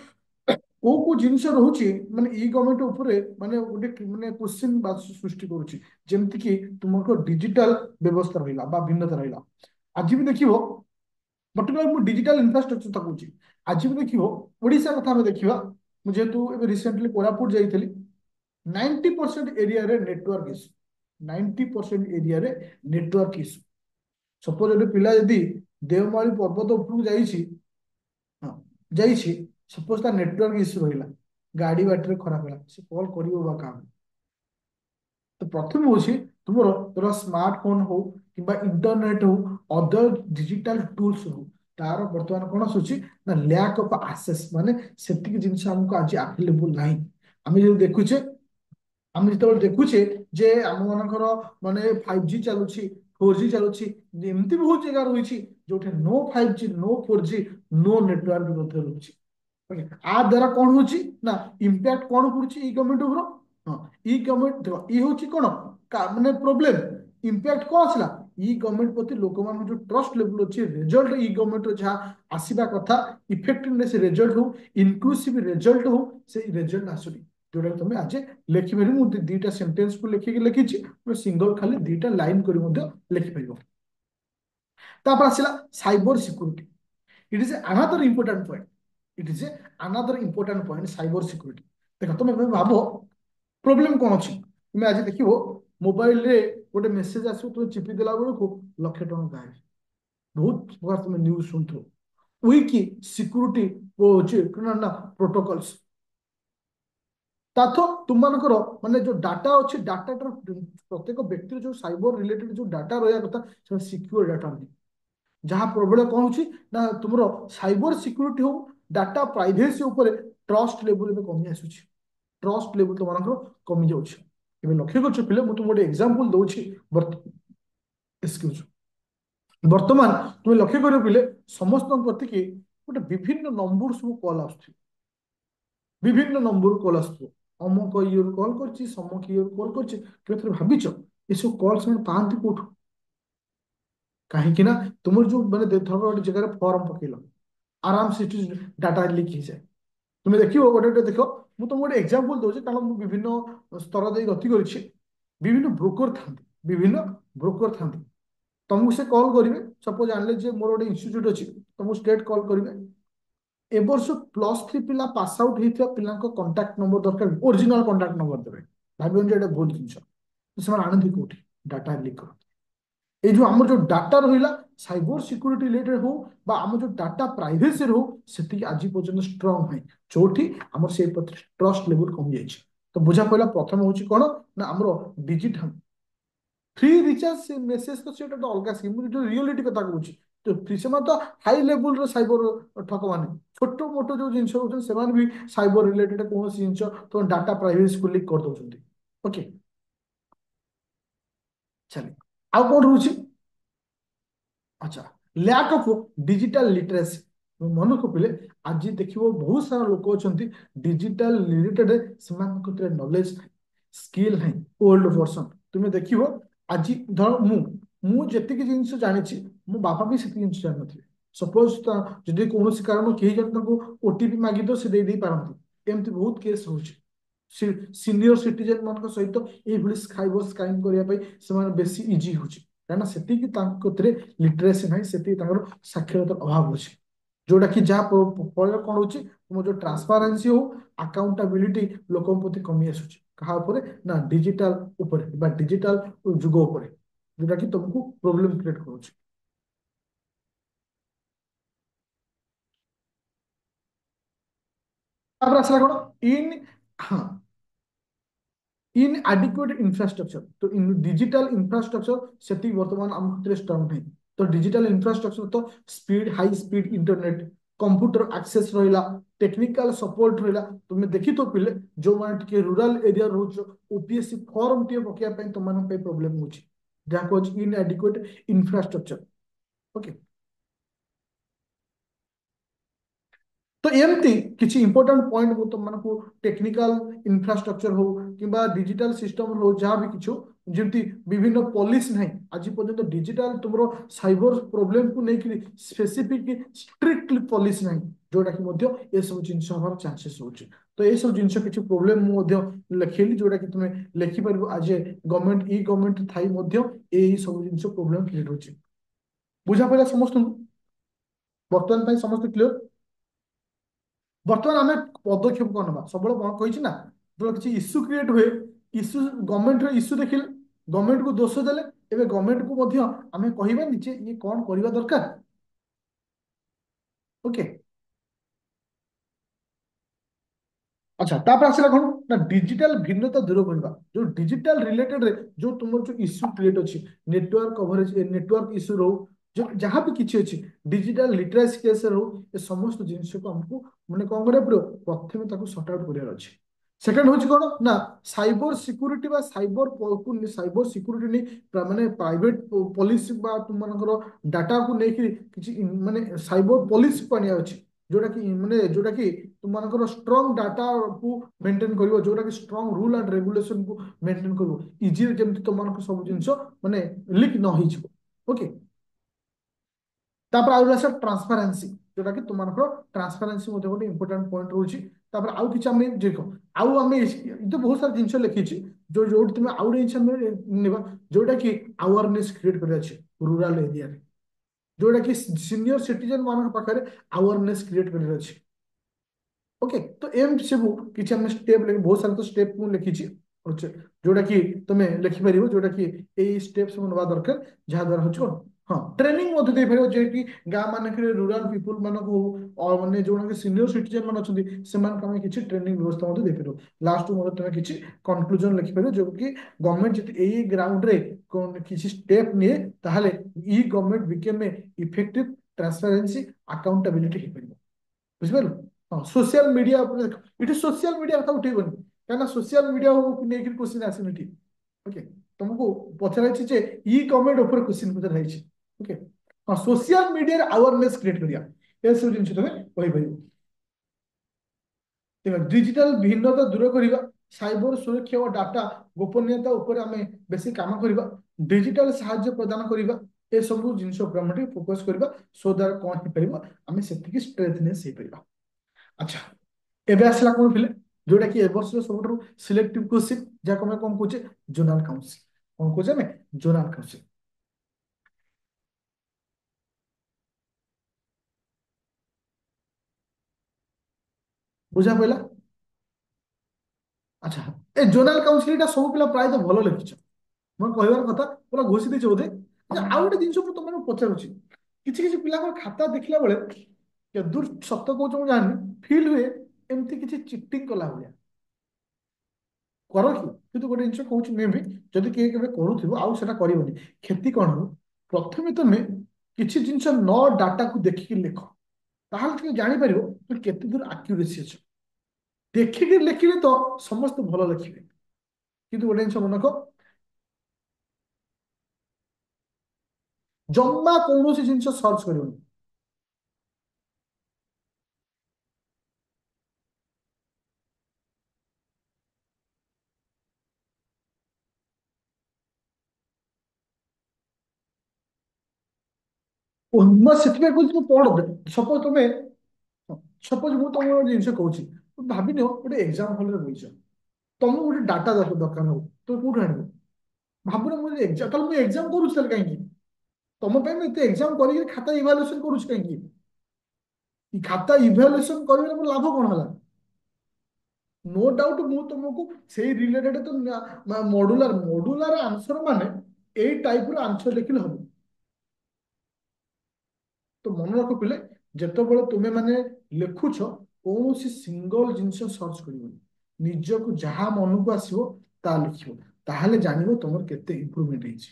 को जिनिस रहउची माने ई गवर्नमेंट ऊपर माने गोटे माने क्वेश्चन बा सृष्टि करूची जेमति कि तुमको डिजिटल व्यवस्था रहिला बा भिन्नता रहिला आज भी देखिबो पर्टिकुलर मु डिजिटल इंफ्रास्ट्रक्चर तक होची आज भी देखिबो ओडिसा कथा में देखिबा मु जेतु एबे रिसेंटली कोरापुट जाइतली 90% एरिया रे नेटवर्क इशू 90% एरिया रे नेटवर्क इशू सपोज गोटे पिला यदि देवमाली पर्वत उपरକୁ ଯାଇଛି हाँ ଯାଇଛି सपोज ता नेटवर्क इशू रहिला गाड़ी बाटरे खराब होला से कॉल करियो बा काम तो प्रथम होची तुमरो तोर स्मार्टफोन हो किबा इंटरनेट हो अदर डिजिटल टूल्स हो तार वर्तमान कोन सोची ना लैक ऑफ एक्सेस माने सेतिक जिंस हमको आज अवेलेबल नाही आमे जे देखुचे आमे जो देखुचे जे आम मानकर माने 5G चलुची 4G चलुची एमती बहुत जगह रही जो no 5G no 4G no network रही आ द्वारा कौन होची ना इम्पैक्ट कौन पड़ुची ई गवर्नमेंट ऊपर हाँ ई गवर्नमेंट देखो ई होची कौन माने प्रॉब्लम इम्पैक्ट कौन आसला ई गवर्नमेंट प्रति लोक मान जो ट्रस्ट लेवल अच्छे रिजल्ट ई गवर्नमेंट जहाँ आसवा कथा इफेक्टिवनेस रिजल्ट हो इनक्लूसिव रिजल्ट हो से रिजल्ट आसुनी जोटा तुम आज लिखिपार मुझे दीटा सेंटेंस को लिखिक लिखी सिंगल खाली दीटा लाइन कर लिखिपर तापर आसला cyber security it is another important point it is another important point cyber security देख तुम भाव प्रोब्लेम कौन अच्छी तुम आज देखो मोबाइल रे गोटे मेसेज आस तुम चिपी देला बेलू लक्षे टଙ୍କା गायब बहुत प्रकार तुम न्यूज शुणु विकी सिक्योरिटी ना प्रोटोकॉल्स ताथ तुम माने जो डाटा अच्छे डाटा प्रत्येक व्यक्ति जो साइबर रिलेटेड जो डाटा रहा कथा सिक्योर डाटा नहीं जहाँ प्रबल कौन हो ना तुम साइबर सिक्योरिटी हो डाटा प्राइवेसी ऊपर ट्रस्ट लेवल में कमी आसूची ट्रस्ट लेवल तुम कमी जाऊँ ଏବେ ଲକ୍ଷ୍ୟ କରୁଛ ପିଲେ, ମୁଁ ତୁମକୁ ଗୋଟେ ଏକ୍ସାମ୍ପଲ ଦଉଛି। ଏକ୍ସକ୍ୟୁଜ, ବର୍ତ୍ତମାନ ତୁମେ ଲକ୍ଷ୍ୟ କରିବ ପିଲେ, ସମସ୍ତଙ୍କ କତିକି ଗୋଟେ ବିଭିନ୍ନ ନମ୍ବର ସବୁ କଲ୍ ଆସୁଛି, ବିଭିନ୍ନ ନମ୍ବର କଲ୍ ଆସୁଥିବ। ଅମୁକ ଇଏରୁ କଲ୍ କରିଛି, ସମକ ଇଏରୁ କଲ୍ କରିଛି। କେବେ ଥରେ ଭାବିଛ ଏସବୁ କଲ୍ ସେମାନେ ପାଆନ୍ତି କୋଉଠୁ? କାହିଁକି ନା ତୁମର ଯୋଉ ମାନେ ଧର ଗୋଟେ ଜାଗାରେ ଫର୍ମ ପକେଇଲ, ଆରାମ ସେ ଡାଟା ଲିକ୍ ହେଇଯାଏ। ତୁମେ ଦେଖିବ ଗୋଟେ ଗୋଟେ ଦେଖ, ମୁଁ ତମକୁ ଗୋଟେ ଏକ୍ସାମ୍ପଲ ଦଉଛି କାରଣ ମୁଁ ବିଭିନ୍ନ ସ୍ତର ଦେଇ ଗତି କରିଛି। ବିଭିନ୍ନ ବ୍ରୋକର ଥାନ୍ତି, ବିଭିନ୍ନ ବ୍ରୋକର ଥାନ୍ତି। ତମକୁ ସେ କଲ୍ କରିବେ, ସପୋଜ ଜାଣିଲେ ଯେ ମୋର ଗୋଟେ ଇନଷ୍ଟିଚ୍ୟୁଟ ଅଛି, ତମକୁ ଷ୍ଟେଟ କଲ୍ କରିବେ। ଏ ବର୍ଷ +3 ପିଲା ପାସ୍ ଆଉଟ୍ ହେଇଥିବା ପିଲାଙ୍କ କଣ୍ଟାକ୍ଟ ନମ୍ବର ଦରକାର, ଓରିଜିନାଲ କଣ୍ଟାକ୍ଟ ନମ୍ବର ଦେବେ। ଭାବିବନି ଯେ ଏଇଟା ଭୁଲ ଜିନିଷ। ସେମାନେ ଆଣନ୍ତି କୋଉଠି? ଡାଟା ଲିକ୍ କରନ୍ତି। এই যে আমার যে ডাটা রহিলা সাইবর সিক্ୟୁରିଟି রিলেটেড হଉ বা আমার যে ডাটা প্রাইভেসি হଉ, সেটিকি আଜି পর্যন্ত স্ট্রং নাই, ଯୋଉଠି ଆମର ସେଇ ପ୍ରତି ଟ୍ରଷ୍ଟ ଲେଭେଲ କମି ଯାଇଛି। ତ ବୁଝା ପଇଲା ପ୍ରଥମ ହଉଛି କଣ ନା ଆମର ଡିଜିଟାଲ ଫ୍ରି ରିଚାର୍ଜ ମେସେଜ, ତ ସେଇଟା ଗୋଟେ ଅଲଗା ସ୍କିମ୍। ମୁଁ ଯୋଉ ରିଅଲିଟି କଥା କହୁଛି, ତ ସେମାନେ ତ ହାଇ ଲେଭେଲର ସାଇବର ଠକମାନେ। ଛୋଟ ମୋଟ ଯୋଉ ଜିନିଷ ରହୁଛନ୍ତି ସେମାନେ ବି ସାଇବର ରିଲେଟେଡ କୌଣସି ଜିନିଷ ତ ଡାଟା ପ୍ରାଇଭେସି ଲିକ୍ କରିଦଉଛନ୍ତି। ଓକେ, ଚାଲେ ଆଉ କଣ ରହୁଛି? ଆଚ୍ଛା, ଲ୍ୟାକ୍ ଅଫ୍ ଡିଜିଟାଲ ଲିଟରେସି। ମନେ ରଖିଲେ, ଆଜି ଦେଖିବ ବହୁତ ସାରା ଲୋକ ଅଛନ୍ତି ଡିଜିଟାଲ ରିଲେଟେଡ, ସେମାନଙ୍କ ଭିତରେ ନଲେଜ ନାହିଁ, ସ୍କିଲ୍ ନାହିଁ, ଓଲ୍ଡ ଭର୍ସନ। ତୁମେ ଦେଖିବ ଆଜି ଧର ମୁଁ ଯେତିକି ଜିନିଷ ଜାଣିଛି, ମୋ ବାପା ବି ସେତିକି ଜିନିଷ ଜାଣିନଥିବେ। ସପୋଜ ଯଦି କୌଣସି କାରଣ କେହି ଜଣେ ତାଙ୍କୁ ଓଟିପି ମାଗିଦ, ସେ ଦେଇ ପାରନ୍ତି। ଏମିତି ବହୁତ କେସ୍ ରହୁଛି। ସିନିୟର ସିଟିଜେନ ମାନଙ୍କ ସହିତ ଏଇଭଳି ସାଇବର ସ୍କାଇମ୍ କରିବା ପାଇଁ ସେମାନେ ବେଶୀ ଇଜି ହଉଛି, କାହିଁକିନା ସେତିକି ତାଙ୍କ କତିରେ ଲିଟରେସି ନାହିଁ, ସେତିକି ତାଙ୍କର ସାକ୍ଷରତାର ଅଭାବ ଅଛି। ଯୋଉଟା କି ଯାହା ଫଳରେ କଣ ହଉଛି, ତୁମ ଯୋଉ ଟ୍ରାନ୍ସପାରେନ୍ସି ହଉ, ଆକାଉଣ୍ଟାବିଲିଟି ଲୋକଙ୍କ ପ୍ରତି କମି ଆସୁଛି। କାହା ଉପରେ? ନା ଡିଜିଟାଲ ଉପରେ ବା ଡିଜିଟାଲ ଯୁଗ ଉପରେ, ଯୋଉଟା କି ତମକୁ ପ୍ରୋବ୍ଲେମ କ୍ରିଏଟ କରୁଛି। ତାପରେ ଆସିଲା କଣ? ଇନ୍ ହଁ, inadequate infrastructure। तो डिजिटल इंफ्रास्ट्रक्चर सेति वर्तमान हम खतरे स्ट्रांग नहीं। तो डिजिटल इंफ्रास्ट्रक्चर तो speed, high speed internet, computer access रहिला, टेक्निकल सपोर्ट रहिला। तुम देखि तो पिले जो माने टिके रूरल एरिया रहउछ, ओपीएससी फॉर्म टिए पकिया पे तो मान पे प्रॉब्लम होची, जहाँ को इनएडिक्वेट इंफ्रास्ट्रक्चर। ओके, तो एमती किसी इंपोर्टेंट पॉइंट मु तुमको टेक्निकल इंफ्रास्ट्रक्चर हो किंबा डिजिटल सिस्टम हो, जहाँ भी किछु जमती विभिन्न पॉलिसी नहीं आज पर्यंत, डिजिटल तुमरो साइबर प्रॉब्लम को लेकिन स्पेसिफिक स्ट्रिक्ट पॉलिसी नहीं, जोटा कि मध्य ए सब जिंस हमार चांसेस होची। तो ए सब जिंस किछि प्रॉब्लम मु मध्य लिखेली, जोटा कि तुमे लिखि परबो आज गवर्नमेंट ई गवर्नमेंट थाई मध्य ए सब जिंस प्रॉब्लम क्रिएट होची। बुझा पड़ा समस्त? वर्तमान ପାଇଁ ସମସ୍ତେ କ୍ଲିୟର? ବର୍ତ୍ତମାନ ଆମେ ପଦକ୍ଷେପ କଣ ନେବା? ସବୁବେଳେ କଣ କହିଛି ନା, ଯେତେବେଳେ କିଛି ଇସ୍ୟୁ କ୍ରିଏଟ ହୁଏ, ଇସ୍ୟୁ ଗଭର୍ଣ୍ଣମେଣ୍ଟର ଇସ୍ୟୁ ଦେଖିଲେ, ଗଭର୍ଣ୍ଣମେଣ୍ଟକୁ ଦୋଷ ଦେଲେ, ଏବେ ଗଭର୍ଣ୍ଣମେଣ୍ଟକୁ ମଧ୍ୟ ଆମେ କହିବାନି ଯେ ଇଏ କଣ କରିବା ଦରକାର। ଓକେ, ଆଚ୍ଛା, ତାପରେ ଆସିଲା କଣ ନା ଡିଜିଟାଲ ଭିନ୍ନତା ଦୂର କରିବା। ଯୋଉ ଡିଜିଟାଲ ରିଲେଟେଡରେ ଯୋଉ ତୁମର ଯୋଉ ଇସ୍ୟୁ କ୍ରିଏଟ ଅଛି, ନେଟୱାର୍କ କଭରେଜ, ନେଟୱାର୍କ ଇସ୍ୟୁ ରହୁ, ଯାହା ବି କିଛି ଅଛି, ଡିଜିଟାଲ ଲିଟରାସି କେସରେ ହଉ, ଏ ସମସ୍ତ ଜିନିଷକୁ ଆମକୁ ମାନେ କଣ କରିବାକୁ ପଡିବ? ପ୍ରଥମେ ତାକୁ ସର୍ଟ ଆଉଟ କରିବାର ଅଛି। ସେକେଣ୍ଡ ହଉଛି କଣ ନା ସାଇବର ସିକ୍ୟୁରିଟି ବା ସାଇବର ସିକ୍ୟୁରିଟି ନେଇ ମାନେ ପ୍ରାଇଭେଟ ପଲିସି ବା ତୁମମାନଙ୍କର ଡାଟାକୁ ନେଇକି କିଛି ମାନେ ସାଇବର ପଲିସି ଆଣିବାର ଅଛି, ଯୋଉଟା କି ମାନେ ଯୋଉଟା କି ତୁମମାନଙ୍କର ଷ୍ଟ୍ରଙ୍ଗ ଡାଟାକୁ ମେଣ୍ଟେନ କରିବ, ଯୋଉଟା କି ଷ୍ଟ୍ରଙ୍ଗ ରୁଲ ଆଣ୍ଡ ରେଗୁଲେସନକୁ ମେଣ୍ଟେନ କରିବ, ଇଜିଲି ଯେମିତି ତୁମମାନଙ୍କ ସବୁ ଜିନିଷ ମାନେ ଲିକ୍ ନ ହେଇଯିବ। ଓକେ, ତାପରେ ଆଉ ରହିଲା ଟ୍ରାନ୍ସପାରେନ୍ସି, ଯୋଉଟା କି ତୁମମାନଙ୍କର ଟ୍ରାନ୍ସପାରେନ୍ସି ମଧ୍ୟ ଗୋଟେ ଇମ୍ପୋର୍ଟାଣ୍ଟ ପଏଣ୍ଟ ରହୁଛି। ତାପରେ ଆଉ କିଛି ଆମେ ଦେଖ, ଆଉ ଆମେ ତ ବହୁତ ସାରା ଜିନିଷ ଲେଖିଛି, ଯୋଉଠି ତୁମେ ଆଉ ଗୋଟେ ଜିନିଷ ଆମେ ନେବା, ଯୋଉଟା କି ଆୱାରନେସ୍ କ୍ରିଏଟ କରିବାର ଅଛି ରୁରାଲ ଏରିଆରେ, ଯୋଉଟା କି ସିନିୟର ସିଟିଜେନ ମାନଙ୍କ ପାଖରେ ଆୱାରନେସ୍ କ୍ରିଏଟ କରିବାର ଅଛି। ओके, तो एम सब किसी आम स्टेप बहुत सारा तो स्टेप मुझे लिखी जोटा कि तुम लिखिपर, जोटा कि यही स्टेप सब ना दरकार, जहाद्वारा हूँ कौन हाँ ट्रेनिंग दे पार, जे कि गाँ मानक रूराल पीपुल मानक और मैंने जो सीनियर सिटीजन मान अच्छा से किसी ट्रेनिंग व्यवस्था दे पार। लास्ट तुम किसी कनक्लूजन लिखिपर, जो कि गवर्नमेंट जी यही ग्राउंड रे किसी स्टेप निए, ताहले ई government become a effective transparency accountability हो पार। बुझिपार? हाँ, सोशल मीडिया ये सोशल मीडिया कथा उठेबनी, କାହିଁକିନା ସୋସିଆଲ ମିଡିଆ ନେଇକି କ୍ୱେଶ୍ଚିନ୍ ଆସିନି ଏଠି। ଓକେ, ତମକୁ ପଚରାଇଛି ଯେ ଇ କମର୍ସ ଉପରେ କ୍ୱେଶ୍ଚିନ୍ ପଚରାଇଛି। ଓକେ, ହଁ ସୋସିଆଲ ମିଡିଆରେ ଆୱାରନେସ୍ କ୍ରିଏଟ୍ କରିବା, ଏସବୁ ଜିନିଷ ତମେ କହିପାରିବ। ଦେଖ, ଡିଜିଟାଲ ଭିନ୍ନତା ଦୂର କରିବା, ସାଇବର ସୁରକ୍ଷା ଓ ଡାଟା ଗୋପନୀୟତା ଉପରେ ଆମେ ବେଶୀ କାମ କରିବା, ଡିଜିଟାଲ ସାହାଯ୍ୟ ପ୍ରଦାନ କରିବା, ଏସବୁ ଜିନିଷ ଉପରେ ଆମେ ଟିକେ ଫୋକସ କରିବା। ସୋ ଦ୍ୱାରା କଣ ହେଇପାରିବ, ଆମେ ସେତିକି ଷ୍ଟ୍ରେଥନେସ୍ ହେଇପାରିବା। ଆଚ୍ଛା, ଏବେ ଆସିଲା କଣ ପିଲେ, ଯୋଉଟା କି ଏ ବର୍ଷର ସବୁଠାରୁ ସିଲେକ୍ଟିଭ କ୍ୱେଶ୍ଚିନ୍, ଯାହାକୁ ଆମେ କଣ କହୁଛେ, ଜୋନାଲ କାଉନସିଲ। କଣ କହୁଛେ ଆମେ, ଜୋନାଲ କାଉନସିଲ। ବୁଝା ପଇଲା? ଆଚ୍ଛା, ଏ ଜୋନାଲ କାଉନସିଲିଂଟା ସବୁ ପିଲା ପ୍ରାୟତଃ ଭଲ ଲେଖିଛ। ମୋର କହିବାର କଥା ପୁରା ଘୋଷି ଦେଇଛ ବୋଧେ। ଯେ ଆଉ ଗୋଟେ ଜିନିଷ ମୁଁ ତମକୁ ପଚାରୁଛି, କିଛି କିଛି ପିଲାଙ୍କର ଖାତା ଦେଖିଲା ବେଳେ କେଦୂର ସତ କହୁଛ ମୁଁ ଜାଣିନି, ଫିଲ୍ ହୁଏ ଏମିତି କିଛି ଚିଟିଂ କଲା ଭଳିଆ। କର କି? କିନ୍ତୁ ଗୋଟେ ଜିନିଷ କହୁଛି, ମେ ବି ଯଦି କିଏ କେବେ କରୁଥିବ ଆଉ ସେଟା କରିବନି, କ୍ଷତି କଣ ହବ, ପ୍ରଥମେ ତମେ କିଛି ଜିନିଷ ନ ଡାଟାକୁ ଦେଖିକି ଲେଖ, ତାହେଲେ তুমি ଜାଣିପାରିବ ତୁମେ କେତେ ଦୂର ଆକ୍ୟୁରେସି ଅଛି। ଦେଖିକି ଲେଖିଲେ ତ ସମସ୍ତେ ଭଲ ଲେଖିବେ, କିନ୍ତୁ ଗୋଟେ ଜିନିଷ ମନେ ରଖ, ଜମା କୌଣସି ଜିନିଷ ସର୍ଚ୍ଚ କରିବନି। ମୁଁ ସେଥିପାଇଁ କହୁଛି ତୁ ପଢ। ସପୋଜ ତମେ, ସପୋଜ ମୁଁ ତମକୁ ଗୋଟେ ଜିନିଷ କହୁଛି, ଭାବିନିଅ ଗୋଟେ ଏକ୍ସାମ ହଲରେ ବଇଛ, ତମକୁ ଗୋଟେ ଡାଟା ଦରକାର ହବ, ତ କୋଉଠୁ ଆଣିବ? ଭାବୁନ ମୁଁ ଏକ୍ସାମ, ତାହେଲେ ମୁଁ ଏକ୍ସାମ କରୁଛି ତାହେଲେ କାହିଁକି? ତମ ପାଇଁ ମୁଁ ଏତେ ଏକ୍ସାମ କରିକି ଖାତା ଇଭାଲୁଏସନ କରୁଛି କାହିଁକି? ಈ ଖାତା ଇଭାଲୁଏସନ କରିବାର ମୋର ଲାଭ କଣ ହେଲା? ନୋ ଡାଉଟ ମୁଁ ତମକୁ ସେଇ ରିଲେଟେଡ ତ ମଡୁଲାର ମଡୁଲାର ଆନ୍ସର ମାନେ ଏଇ ଟାଇପ ର ଆନ୍ସର ଲେଖିଲେ ହବ। ତ ମନେ ରଖ ପିଲେ, ଯେତେବେଳେ ତୁମେ ମାନେ ଲେଖୁଛ, କୌଣସି ସିଙ୍ଗଲ ଜିନିଷ ସର୍ଚ୍ଚ କରିବନି, ନିଜକୁ ଯାହା ମନକୁ ଆସିବ ତାହା ଲେଖିବ, ତାହେଲେ ଜାଣିବ ତମର କେତେ ଇମ୍ପ୍ରୁଭମେଣ୍ଟ ହେଇଛି।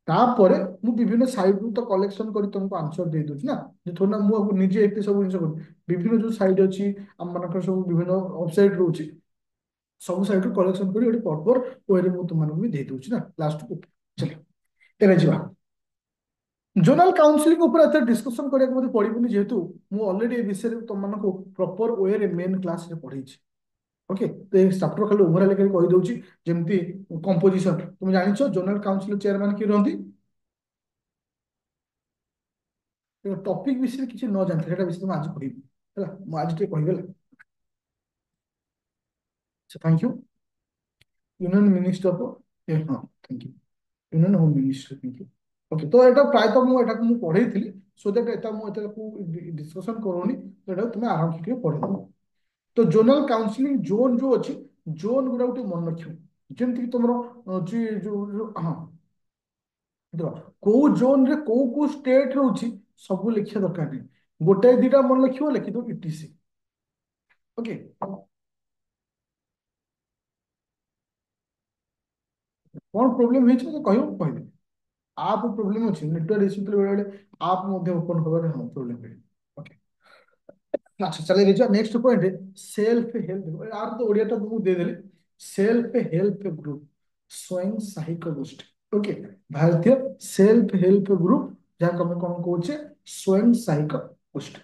ତାପରେ ମୁଁ ବିଭିନ୍ନ ସାଇଟରୁ ତ କଲେକ୍ସନ କରି ତମକୁ ଆନ୍ସର ଦେଇ ଦଉଛି ନା, ଯେ ଥୋଡି ନା ମୁଁ ନିଜେ ଏତେ ସବୁ ଜିନିଷ କରୁଛି। ବିଭିନ୍ନ ଯୋଉ ସାଇଟ୍ ଅଛି ଆମ ମାନଙ୍କର, ସବୁ ବିଭିନ୍ନ ୱେବସାଇଟ ରହୁଛି, ସବୁ ସାଇଟରୁ କଲେକ୍ସନ କରି ଗୋଟେ ପ୍ରପର ୱେରେ ମୁଁ ତୁମମାନଙ୍କୁ ବି ଦେଇ ଦଉଛି ନା ଲାଷ୍ଟକୁ। ଚାଲ ଏବେ ଯିବା, ଜୋନାଲ କାଉନସିଲିଂ ଉପରେ ଏତେ ଡିସ୍କସନ କରିବାକୁ ମୋତେ ପଡିବନି, ଯେହେତୁ ମୁଁ ଅଲରେଡି ଏ ବିଷୟରେ ତମମାନଙ୍କୁ ପ୍ରପର ୱେରେ ମେନ୍ କ୍ଲାସରେ ପଢେଇଛି। ଓକେ, ତ ଏ ଚାପ୍ଟର ଖାଲି ଓଭରାଲ କରି କହିଦଉଛି। ଯେମିତି କମ୍ପୋଜିସନ, তুমি ଜାଣିଛ ଜୋନାଲ କାଉନସିଲ ଚେୟାରମ୍ୟାନ କିଏ ରହନ୍ତି? ଟପିକ ବିଷୟରେ କିଛି ନ ଜାଣିଥିଲେ ସେଟା ବିଷୟରେ ମୁଁ ଆଜି କହିବି, ହେଲା, ମୁଁ ଆଜି ଟିକେ କହିବି ହେଲା। Thank you. Union minister of, ହଁ thank you, union home minister, thank you. Okay, ତ ଏଟା ପ୍ରାୟତଃ ମୁଁ ଏଟାକୁ ମୁଁ ପଢେଇଥିଲି, ସୋ ଦ୍ୟାଟ ଏଟା ମୁଁ ଏଟାକୁ ଡିସ୍କସନ କରୁନି, ତ ଏଟାକୁ ତୁମେ ଆରାମସେ ଟିକେ ପଢିଦବ। ତ ଜୋନାଲ କାଉନସିଲିଂ ଜୋନ୍ ଯୋଉ ଅଛି, ଜୋନ୍ ଗୁଡା ଟିକେ ମନେ ରଖିବ। ଯେମିତିକି ତମର ଅଛି ହଁ, ଦେଖ କୋଉ ଜୋନରେ କୋଉ କୋଉ ଷ୍ଟେଟ ରହୁଛି ସବୁ ଲେଖିବା ଦରକାର ନାହିଁ, ଗୋଟାଏ ଦିଟା ମନେ ଲେଖିବ, ଲେଖିଦବ ଇଟିସି। ଓକେ, କଣ ପ୍ରୋବ୍ଲେମ ହେଇଛି ମତେ କହିବ, ମୁଁ କହିବି। ଆପ୍ ପ୍ରୋବ୍ଲେମ ଅଛି, ନେଟୱାର୍କ ଇସ୍ୟୁ ଥିଲେ ବେଳେବେଳେ ଆପ୍ ମଧ୍ୟ ଓପନ ହବାରେ ହଁ ପ୍ରୋବ୍ଲେମ ହୁଏ। ଓକେ, ଆଚ୍ଛା ଚାଲିए ଦେଖିବା ନେକ୍ସଟ ପଏंट, ସେଲ୍ଫ ହେଲ୍ପ। यार तो ओडिया तो तुमको दे देले, सेल्फ हेल्प ग्रुप, स्वयं सहायक गोष्ठी। ओके, भारतीय सेल्फ हेल्प ग्रुप, जहाँ हम कौन कौचे, स्वयं सहायक गोष्ठी।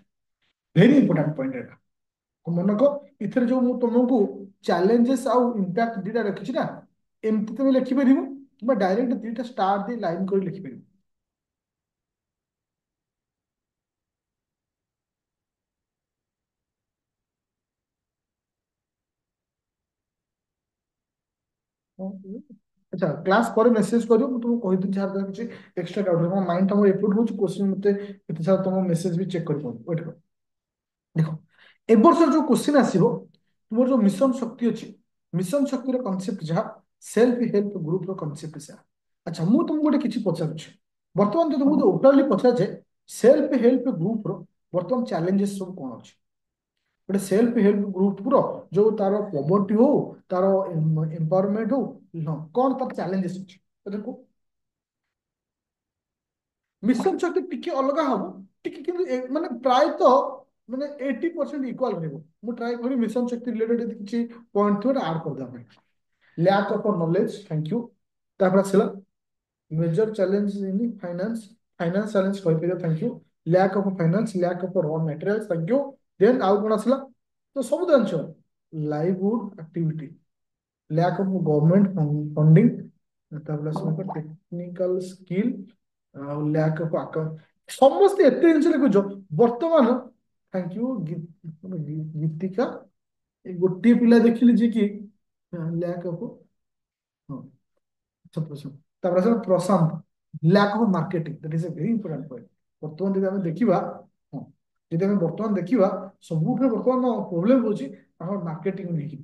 वेरी इंपोर्टेंट पॉइंट एटा, मन रख। इथर जो मु तुमको चैलेंजेस आउ इंपैक्ट दीटा रखी ना, एमती तुम लिखिपर कि डायरेक्ट दीटा स्टार दी लाइन कर लिखिपर। अच्छा, क्लास पर मेसेज करियो, ମୁଁ ତୁମକୁ କହିଦେବି ଯାହାର ଯାହାର କିଛି ଏକ୍ସଟ୍ରା ଡାଉଟ୍ ଅଛି। ମୋ ମାଇଣ୍ଡ ଟା ମୋର ଏପଟ ହଉଛି, କ୍ୱେଶ୍ଚିନ୍ ମତେ ଏତେ ସାରା ତମ ମେସେଜ ବି ଚେକ୍ କରିପାରୁନି। ୱେଟ୍ କର, ଦେଖ ଏ ବର୍ଷ ଯୋଉ କ୍ୱେଶ୍ଚିନ୍ ଆସିବ, ତୁମର ଯୋଉ ମିଶନ ଶକ୍ତି ଅଛି, ମିଶନ ଶକ୍ତିର କନସେପ୍ଟ ଯାହା, ସେଲ୍ଫ ହେଲ୍ପ ଗ୍ରୁପର କନସେପ୍ଟ ସେୟା। ଆଚ୍ଛା, ମୁଁ ତୁମକୁ ଗୋଟେ କିଛି ପଚାରୁଛି, ବର୍ତ୍ତମାନ ଯଦି ମୁଁ ଓପରାଲି ପଚାରେ, ସେଲ୍ଫ ହେଲ୍ପ ଗ୍ରୁପର ବର୍ତ୍ତମାନ ଚ୍ୟାଲେଞ୍ଜେସ୍ ସବୁ କଣ ଅଛି? ଗୋଟେ ସେଲ୍ଫ ହେଲ୍ପ ଗ୍ରୁପର ଯୋଉ ତାର ପଭର୍ଟି ହଉ, ତାର ଏମ୍ପାୱରମେଣ୍ଟ ହଉ, ହଁ, କଣ ତାର ଚ୍ୟାଲେଞ୍ଜେସ୍ ଅଛି ଦେଖୁ। ମିଶନ ଶକ୍ତି ଟିକେ ଅଲଗା ହବ, ଟିକେ କିନ୍ତୁ ମାନେ ପ୍ରାୟତଃ ମାନେ 80% ଇକ୍ୱାଲ ରହିବ। ମୁଁ ଟ୍ରାଏ କରିବି ମିଶନ ଶକ୍ତି ରିଲେଟେଡ କିଛି ପଏଣ୍ଟ ଥିବ ଆଡ୍ କରିଦେବା ପାଇଁ। Lack of knowledge, thank you. ତାପରେ ଆସିଲା major challenge in finance, finance challenge कहि thank you. Lack of finance, lack of raw materials, thank you. Then आउ कोन आसला तो सब answer livelihood activity, lack of government funding, तापर आसला technical skill, lack of account. समस्त एते जिंस लिखुछ वर्तमान। Thank you Geetika. गोटे पिला देखिली जे कि लैक ऑफ, ତାପରେ ଆସିଲା Prashant, lack of marketing, that is a very important point. ବର୍ତ୍ତମାନ ଯଦି ଆମେ ଦେଖିବା, ହଁ, ଯଦି ଆମେ ବର୍ତ୍ତମାନ ଦେଖିବା ସବୁଠୁ ବର୍ତ୍ତମାନ ପ୍ରୋବ୍ଲେମ ହଉଛି ତାଙ୍କର ମାର୍କେଟିଂ ନେଇକି।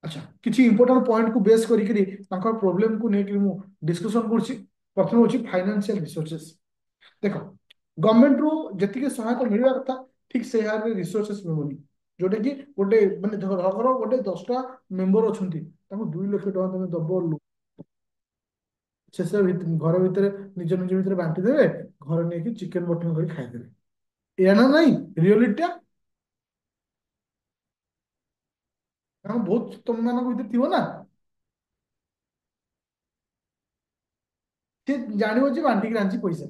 ଆଚ୍ଛା, କିଛି ଇମ୍ପୋର୍ଟାଣ୍ଟ ପଏଣ୍ଟକୁ ବେସ୍ କରିକିରି ତାଙ୍କର ପ୍ରୋବ୍ଲେମକୁ ନେଇକି ମୁଁ ଡିସ୍କସନ କରୁଛି। ପ୍ରଥମେ ହଉଛି ଫାଇନାନ୍ସିଆଲ ରିସୋର୍ସେସ୍। ଦେଖ, ଗଭର୍ଣ୍ଣମେଣ୍ଟରୁ ଯେତିକି ସହାୟତା ମିଳିବା କଥା ଠିକ୍ ସେ ହାରରେ ରିସୋର୍ସେସ୍ ମିଳୁନି। ଯୋଉଟା କି ଗୋଟେ ମାନେ ଧର ଗୋଟେ 10ଟା ମେମ୍ବର ଅଛନ୍ତି, ତାଙ୍କୁ 2 ଲକ୍ଷ ଟଙ୍କା ତମେ ଦବ, ଶେଷ ଘର ଭିତରେ ନିଜ ନିଜ ଭିତରେ ବାଣ୍ଟି ଦେବେ, ଘରେ ନେଇକି ଚିକେନ ମଟନ କରି ଖାଇଦେବେ। ଏଇଆ ନା ନାଇଁ ରିଅଲିଟିଟା? କାରଣ ବହୁତ ତମ ମାନଙ୍କ ଭିତରେ ଥିବ ନା, ସେ ଜାଣିବ ଯେ ବାଣ୍ଟିକି ଆଣିଛି ପଇସା,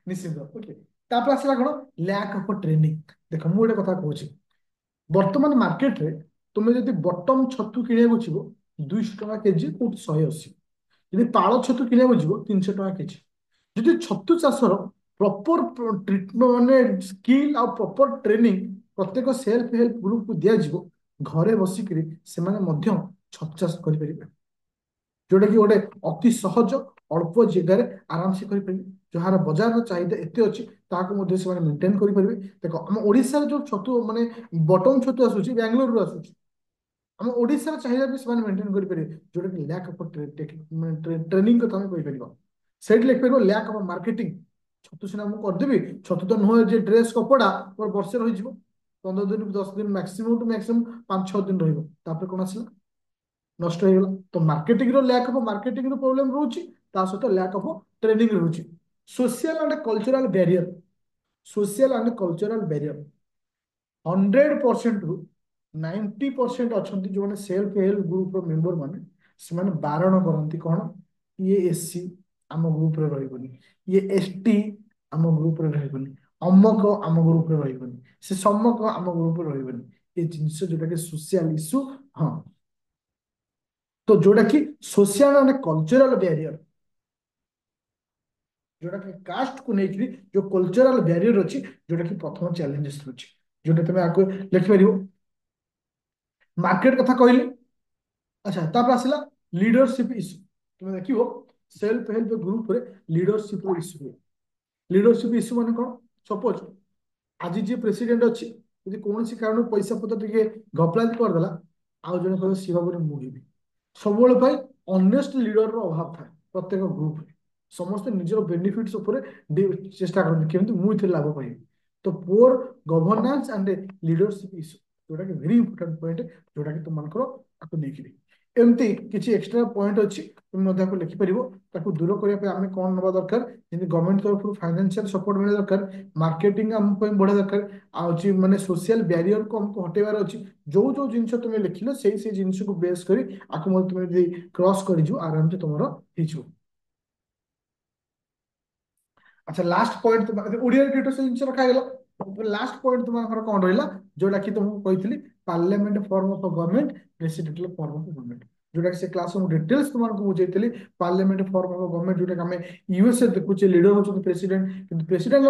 ନିଶ୍ଚିନ୍ତ। ଓକେ, ତାପରେ ଆସିଲା କଣ, ଲ୍ୟାକ୍ ଅଫ୍ ଟ୍ରେନିଂ। ଦେଖ, ମୁଁ ଗୋଟେ କଥା କହୁଛି, ବର୍ତ୍ତମାନ ମାର୍କେଟରେ ତୁମେ ଯଦି ବଟମ ଛତୁ କିଣିବାକୁ ଯିବ 200 ଟଙ୍କା କେଜି, କୋଉଠି 180। ଯଦି ପାଳ ଛତୁ କିଣିବାକୁ ଯିବ 300 ଟଙ୍କା କେଜି। ଯଦି ଛତୁ ଚାଷର ପ୍ରପର ଟ୍ରିଟମେଣ୍ଟ ମାନେ ସ୍କିଲ୍ ଆଉ ପ୍ରପର ଟ୍ରେନିଂ ପ୍ରତ୍ୟେକ ସେଲ୍ଫ ହେଲ୍ପ ଗ୍ରୁପକୁ ଦିଆଯିବ, ଘରେ ବସିକିରି ସେମାନେ ମଧ୍ୟ ଛତୁ ଚାଷ କରିପାରିବେ, ଯୋଉଟା କି ଗୋଟେ ଅତି ସହଜ ଅଳ୍ପ ଜାଗାରେ ଆରାମସେ କରିପାରିବେ। ଯାହାର ବଜାରର ଚାହିଦା ଏତେ ଅଛି ତାହାକୁ ମଧ୍ୟ ସେମାନେ ମେଣ୍ଟେନ କରିପାରିବେ। ଦେଖ, ଆମ ଓଡିଶାର ଯୋଉ ଛତୁ ମାନେ ବଟମ ଛତୁ ଆସୁଛି ବାଙ୍ଗାଲୋରରୁ ଆସୁଛି, ଆମ ଓଡିଶାର ଚାହିଦା ବି ସେମାନେ ମେଣ୍ଟେନ କରିପାରିବେ, ଯୋଉଟା କି ଲ୍ୟାକ୍ ଅଫ୍ ଟ୍ରେନିଂ କଥା ଆମେ କହିପାରିବ। ସେଇଠି ଲେଖିପାରିବ ଲ୍ୟାକ୍ ଅଫ୍ ମାର୍କେଟିଂ। ଛତୁ ସିନା ମୁଁ କରିଦେବି, ଛତୁ ତ ନୁହେଁ ଯେ ଡ୍ରେସ୍ କପଡା ମୋର ବର୍ଷେ ରହିଯିବ, 15 ଦିନ 10 ଦିନ ମ୍ୟାକ୍ସିମମ୍ ଟୁ ମ୍ୟାକ୍ସିମମ୍ 5-6 ଦିନ ରହିବ, ତାପରେ କଣ ଆସିଲା, ନଷ୍ଟ ହେଇଗଲା। ତ ମାର୍କେଟିଂ ର ଲ୍ୟାକ୍ ଅଫ୍ ମାର୍କେଟିଂ ର ପ୍ରୋବ୍ଲେମ ରହୁଛି, ତା ସହିତ ଲ୍ୟାକ୍ ଅଫ୍ ଟ୍ରେନିଂ ରହୁଛି। Social and cultural barrier, social and cultural barrier 100%ରୁ 90% ଅଛନ୍ତି ଯୋଉମାନେ ସେଲ୍ଫ ହେଲ୍ପ ଗ୍ରୁପର ମେମ୍ବର ମାନେ, ସେମାନେ ବାରଣ କରନ୍ତି କଣ, ଇଏ ଏସସି ଆମ ଗ୍ରୁପରେ ରହିବନି, ଇଏ ଏସଟି ଆମ ଗ୍ରୁପରେ ରହିବନି, ଅମକ ଆମ ଗ୍ରୁପରେ ରହିବନି, ସେ ସମକ ଆମ ଗ୍ରୁପରେ ରହିବନି। ଏ ଜିନିଷ ଯୋଉଟା କି ସୋସିଆଲ ଇସ୍ୟୁ। ହଁ, ତ ଯୋଉଟା କି ସୋସିଆଲ ମାନେ କଲଚରାଲ ବ୍ୟାରିୟର, ଯୋଉଟା କି କାଷ୍ଟ କୁ ନେଇକି ଯୋଉ କଲଚରାଲ ବ୍ୟାରିୟର ଅଛି, ଯୋଉଟା କି ପ୍ରଥମ ଚ୍ୟାଲେଞ୍ଜେସ୍ ରହୁଛି, ଯୋଉଟା ତମେ ଆକୁ ଲେଖିପାରିବ। ମାର୍କେଟ କଥା କହିଲି। ଆଚ୍ଛା, ତାପରେ ଆସିଲା লিডারশিপ ইস্যু। তুমি ଦେଖିବ ସେଲ୍ଫ ହେଲ୍ପ ଗ୍ରୁପରେ লিডারশিপ ଇସ୍ୟୁ ହୁଏ। লিডারশিপ ଇସ୍ୟୁ ମାନେ କଣ, ସପୋଜ ଆଜି ଯିଏ ପ୍ରେସିଡେଣ୍ଟ ଅଛି ଯଦି କୌଣସି କାରଣରୁ ପଇସା ପତ୍ର ଟିକେ ଘପଲାତି କରିଦେଲା, ଆଉ ଜଣେ କହିବ ସିଏ ଭାବରେ ମୁଁ ହେବି। ସବୁବେଳେ ପାଇଁ ଅନେଷ୍ଟ ଲିଡରର ଅଭାବ ଥାଏ ପ୍ରତ୍ୟେକ ଗ୍ରୁପରେ। ସମସ୍ତେ ନିଜର ବେନିଫିଟ୍ସ ଉପରେ ଚେଷ୍ଟା କରନ୍ତି କେମିତି ମୁଁ ଏଥିରେ ଲାଭ ପାଇବି। ତ ପୋର ଗଭର୍ନାନ୍ସ ଆଣ୍ଡ লিডারশিপ ଇସ୍ୟୁ, ଯୋଉଟା କି ଭେରି ଇମ୍ପୋର୍ଟାଣ୍ଟ ପଏଣ୍ଟ, ଯୋଉଟା କି ତୁମମାନଙ୍କର ତାକୁ ନେଇକିରି ଏମିତି କିଛି ଏକ୍ସଟ୍ରା ପଏଣ୍ଟ ଅଛି, তুমি ମଧ୍ୟ ତାକୁ ଲେଖିପାରିବ। ତାକୁ ଦୂର କରିବା ପାଇଁ ଆମେ କଣ ନେବା ଦରକାର, ଯେମିତି ଗଭର୍ଣ୍ଣମେଣ୍ଟ ତରଫରୁ ଫାଇନାନ୍ସିଆଲ ସପୋର୍ଟ ମିଳିବା ଦରକାର, ମାର୍କେଟିଂ ଆମ ପାଇଁ ବଢିଆ ଦରକାର, ଆଉ ହଉଛି ମାନେ ସୋସିଆଲ ବ୍ୟାରିୟରକୁ ଆମକୁ ହଟେଇବାର ଅଛି। ଯୋଉ ଯୋଉ ଜିନିଷ ତୁମେ ଲେଖିଲ ସେଇ ଜିନିଷକୁ ବେସ୍ କରି ଆକୁ ମଧ୍ୟ ତୁମେ ଯଦି କ୍ରସ୍ କରିଯିବ ଆରାମସେ ତୁମର ହେଇଯିବ। ଆଚ୍ଛା, ଲାଷ୍ଟ ପଏଣ୍ଟ ଓଡିଆରେ ଟିକେ ସେ ଜିନିଷ ରଖାଗଲା। ଲାଷ୍ଟ ପଏଣ୍ଟ ତୁମଙ୍କର କଣ ରହିଲା, ଯୋଉଟା କି ତୁମକୁ କହିଥିଲି parliament form of government, presidential form of government, ଯୋଉଟା କି ସେ କ୍ଲାସ ମୁଁ ଡିଟେଲ୍ସ ତୁମକୁ ବୁଝେଇଥିଲି। ପାର୍ଲାମେଣ୍ଟ ଫର୍ମ ଅଫ ଗଭର୍ଣ୍ଣମେଣ୍ଟ ଯୋଉଟା କି ଆମେ ୟୁଏସଏ ଦେଖୁଛେ, ଲିଡର ହଉଛନ୍ତି ପ୍ରେସିଡେଣ୍ଟ, କିନ୍ତୁ ପ୍ରେସିଡେଣ୍ଟ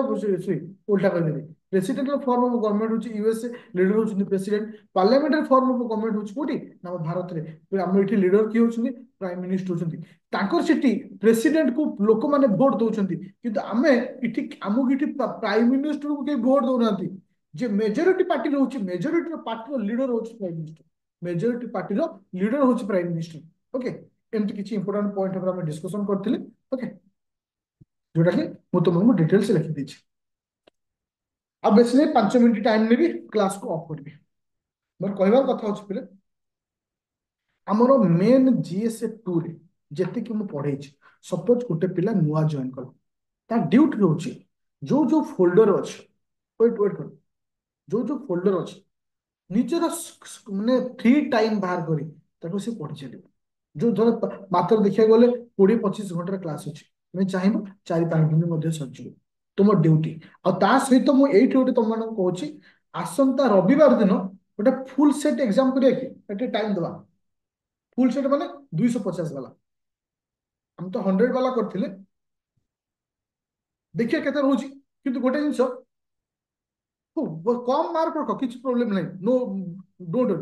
ଉଲ୍ଟା କହିଦେଲି, ପ୍ରେସିଡେଣ୍ଟାଲ ଫର୍ମ ଅଫ ଗଭର୍ଣ୍ଣମେଣ୍ଟ ହଉଛି ୟୁଏସଏ, ଲିଡର ହଉଛନ୍ତି president. Parliamentary form of government ହଉଛି କୋଉଠି ନା ଆମ ଭାରତରେ। ଆମ ଏଠି ଲିଡର କିଏ ହଉଛନ୍ତି, ପ୍ରାଇମ ମିନିଷ୍ଟର ହଉଛନ୍ତି। ତାଙ୍କର ସେଠି ପ୍ରେସିଡେଣ୍ଟକୁ ଲୋକମାନେ ଭୋଟ ଦଉଛନ୍ତି, କିନ୍ତୁ ଆମେ ଏଠି ଆମକୁ ଏଠି ପ୍ରାଇମ ମିନିଷ୍ଟରକୁ କେହି ଭୋଟ ଦଉନାହାନ୍ତି। ଯେ ମେଜରିଟି ପାର୍ଟି ରହୁଛି, ମେଜରିଟି ପାର୍ଟିର ଲିଡର ହଉଛି ପ୍ରାଇମ ମିନିଷ୍ଟର, ମେଜରିଟି ପାର୍ଟିର ଲିଡର ହଉଛି ପ୍ରାଇମ ମିନିଷ୍ଟର। ଓକେ, ଏମିତି କିଛି ଇମ୍ପୋର୍ଟାଣ୍ଟ ପଏଣ୍ଟ ଉପରେ ଆମେ ଡିସ୍କସନ କରିଥିଲେ। ଓକେ, ଯୋଉଟା କି ମୁଁ ତୁମକୁ ଡିଟେଲ୍ସ ଲେଖିଦେଇଛି। ଆଉ ବେଶୀ ନାହିଁ, 5 ମିନିଟ ଟାଇମ ନେବି, କ୍ଲାସକୁ ଅଫ୍ କରିବି। ମୋର କହିବାର କଥା ହଉଛି ପିଲେ, ଆମର ମେନ୍ GS2 ରେ ଯେତିକି ମୁଁ ପଢେଇଛି, ସପୋଜ ଗୋଟେ ପିଲା ନୂଆ ଜଏନ କଲା, ତା ଡ୍ୟୁଟି ରହୁଛି ଯୋଉ ଯୋଉ ଫୋଲ୍ଡର ଅଛି, ୱେଟ୍ ୱେଟ୍ କର, जो जो फोल्डर अच्छी ନିଜର ମାନେ ଫ୍ରି ଟାଇମ ବାହାର କରି ତାକୁ ସେ ପଢି ଚାଲିବ। ଯୋଉ ଧର ମାତ୍ର ଦେଖିବାକୁ ଗଲେ 20-25 ଘଣ୍ଟାର କ୍ଲାସ ଅଛି, ତମେ ଚାହିଁବ 4-5 ଦିନ ମଧ୍ୟ ସରିଯିବ ତୁମ ଡ୍ୟୁଟି। ଆଉ ତା ସହିତ ମୁଁ ଏଇଠି ଗୋଟେ ତମମାନଙ୍କୁ କହୁଛି, ଆସନ୍ତା ରବିବାର ଦିନ ଗୋଟେ ଫୁଲ ସେଟ୍ ଏକ୍ସାମ କରିବା କି, ଏଠି ଟାଇମ ଦେବା। ଫୁଲ ସେଟ୍ ମାନେ 250 ବାଲା, ଆମେ ତ 100 ବାଲା କରିଥିଲେ, ଦେଖିବା କେତେ ରହୁଛି। କିନ୍ତୁ ଗୋଟେ ଜିନିଷ, କମ ମାର୍କ ରଖ, କିଛି ପ୍ରୋବ୍ଲେମ ନାହିଁ, ନୋ ଡୋଣ୍ଟ।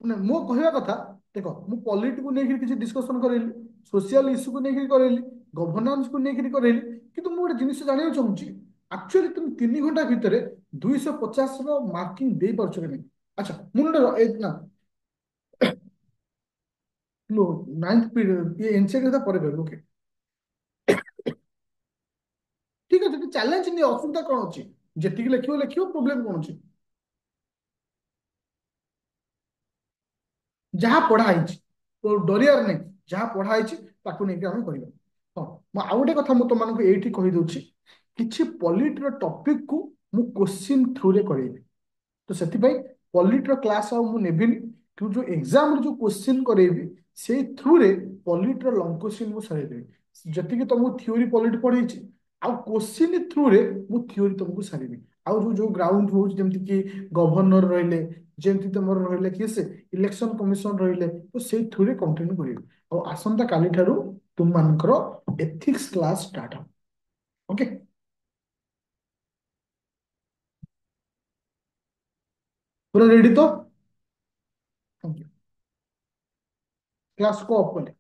ମାନେ ମୋ କହିବା କଥା, ଦେଖ ମୁଁ ପଲିଟିକୁ ନେଇକି କିଛି ଡିସ୍କସନ କରେଇଲି, ସୋସିଆଲ ଇସ୍ୟୁକୁ ନେଇକି କରେଇଲି, ଗଭର୍ଣ୍ଣାନ୍ସକୁ ନେଇକି କରେଇଲି, କିନ୍ତୁ ମୁଁ ଗୋଟେ ଜିନିଷ ଜାଣିବାକୁ ଚାହୁଁଛି, ଆକ୍ଚୁଆଲି ତୁମେ 3 ଘଣ୍ଟା ଭିତରେ 250ର ମାର୍କିଂ ଦେଇପାରୁଛ କି ନାହିଁ। ଆଚ୍ଛା ମୁଁ ଗୋଟେ ନା ନାଇନ୍ଥ ପିରିୟଡ଼ ଏନସିଆର କଥା ପରେ କହିବି, ଓକେ। ଠିକ ଅଛି, ଚ୍ୟାଲେଞ୍ଜ ନିଅ, ଅସୁବିଧା କଣ ଅଛି? ଯେତିକି ଲେଖିବ ଲେଖିବ, ପ୍ରୋବ୍ଲେମ କଣ ଅଛି? ଯାହା ପଢା ହେଇଛି, ତ ଡରିବାର ନାହିଁ, ଯାହା ପଢା ହେଇଛି ତାକୁ ନେଇକି ଆମେ କରିବା। ହଁ, ମୁଁ ଆଉ ଗୋଟେ କଥା ମୁଁ ତମମାନଙ୍କୁ ଏଇଠି କହିଦଉଛି, କିଛି ପଲିଟିର ଟପିକକୁ ମୁଁ କୋଶ୍ଚିନ୍ ଥ୍ରୁରେ କରେଇବି। ତ ସେଥିପାଇଁ ପଲିଟିର କ୍ଲାସ ଆଉ ମୁଁ ନେବିନି, କିନ୍ତୁ ଯୋଉ ଏକ୍ସାମରେ ଯୋଉ କୋଶ୍ଚିନ୍ କରେଇବି ସେଇ ଥ୍ରୁରେ ପଲିଟିର ଲଙ୍ଗ କୋଶ୍ଚିନ୍ ମୁଁ ସାରିଦେବି। ଯେତିକି ତମକୁ ଥିଓରି ପଲିଟି ପଢେଇଛି, ଆଉ କୋଶ୍ଚିନ୍ ଥ୍ରୁରେ ମୁଁ ଥିଓରି ତମକୁ ସାରିବି। ଆଉ ଯୋଉ ଯୋଉ ଗ୍ରାଉଣ୍ଡ ହଉଛି, ଯେମିତି କି ଗଭର୍ଣ୍ଣର ରହିଲେ, ଯେମିତି ତମର ରହିଲେ କିଏ ସେ ଇଲେକ୍ସନ କମିଶନ ରହିଲେ, ତ ସେଇ ଥ୍ରୁରେ କଣ୍ଟିନ୍ୟୁ କରିବି। ଆଉ ଆସନ୍ତା କାଲିଠାରୁ ତୁମମାନଙ୍କର ଏଥିକ୍ସ କ୍ଲାସ ଷ୍ଟାର୍ଟ ହବ। ଓକେ, ପୁରା ରେଡି ତ? କ୍ଲାସ କୁ ଅଫ୍ କଲି।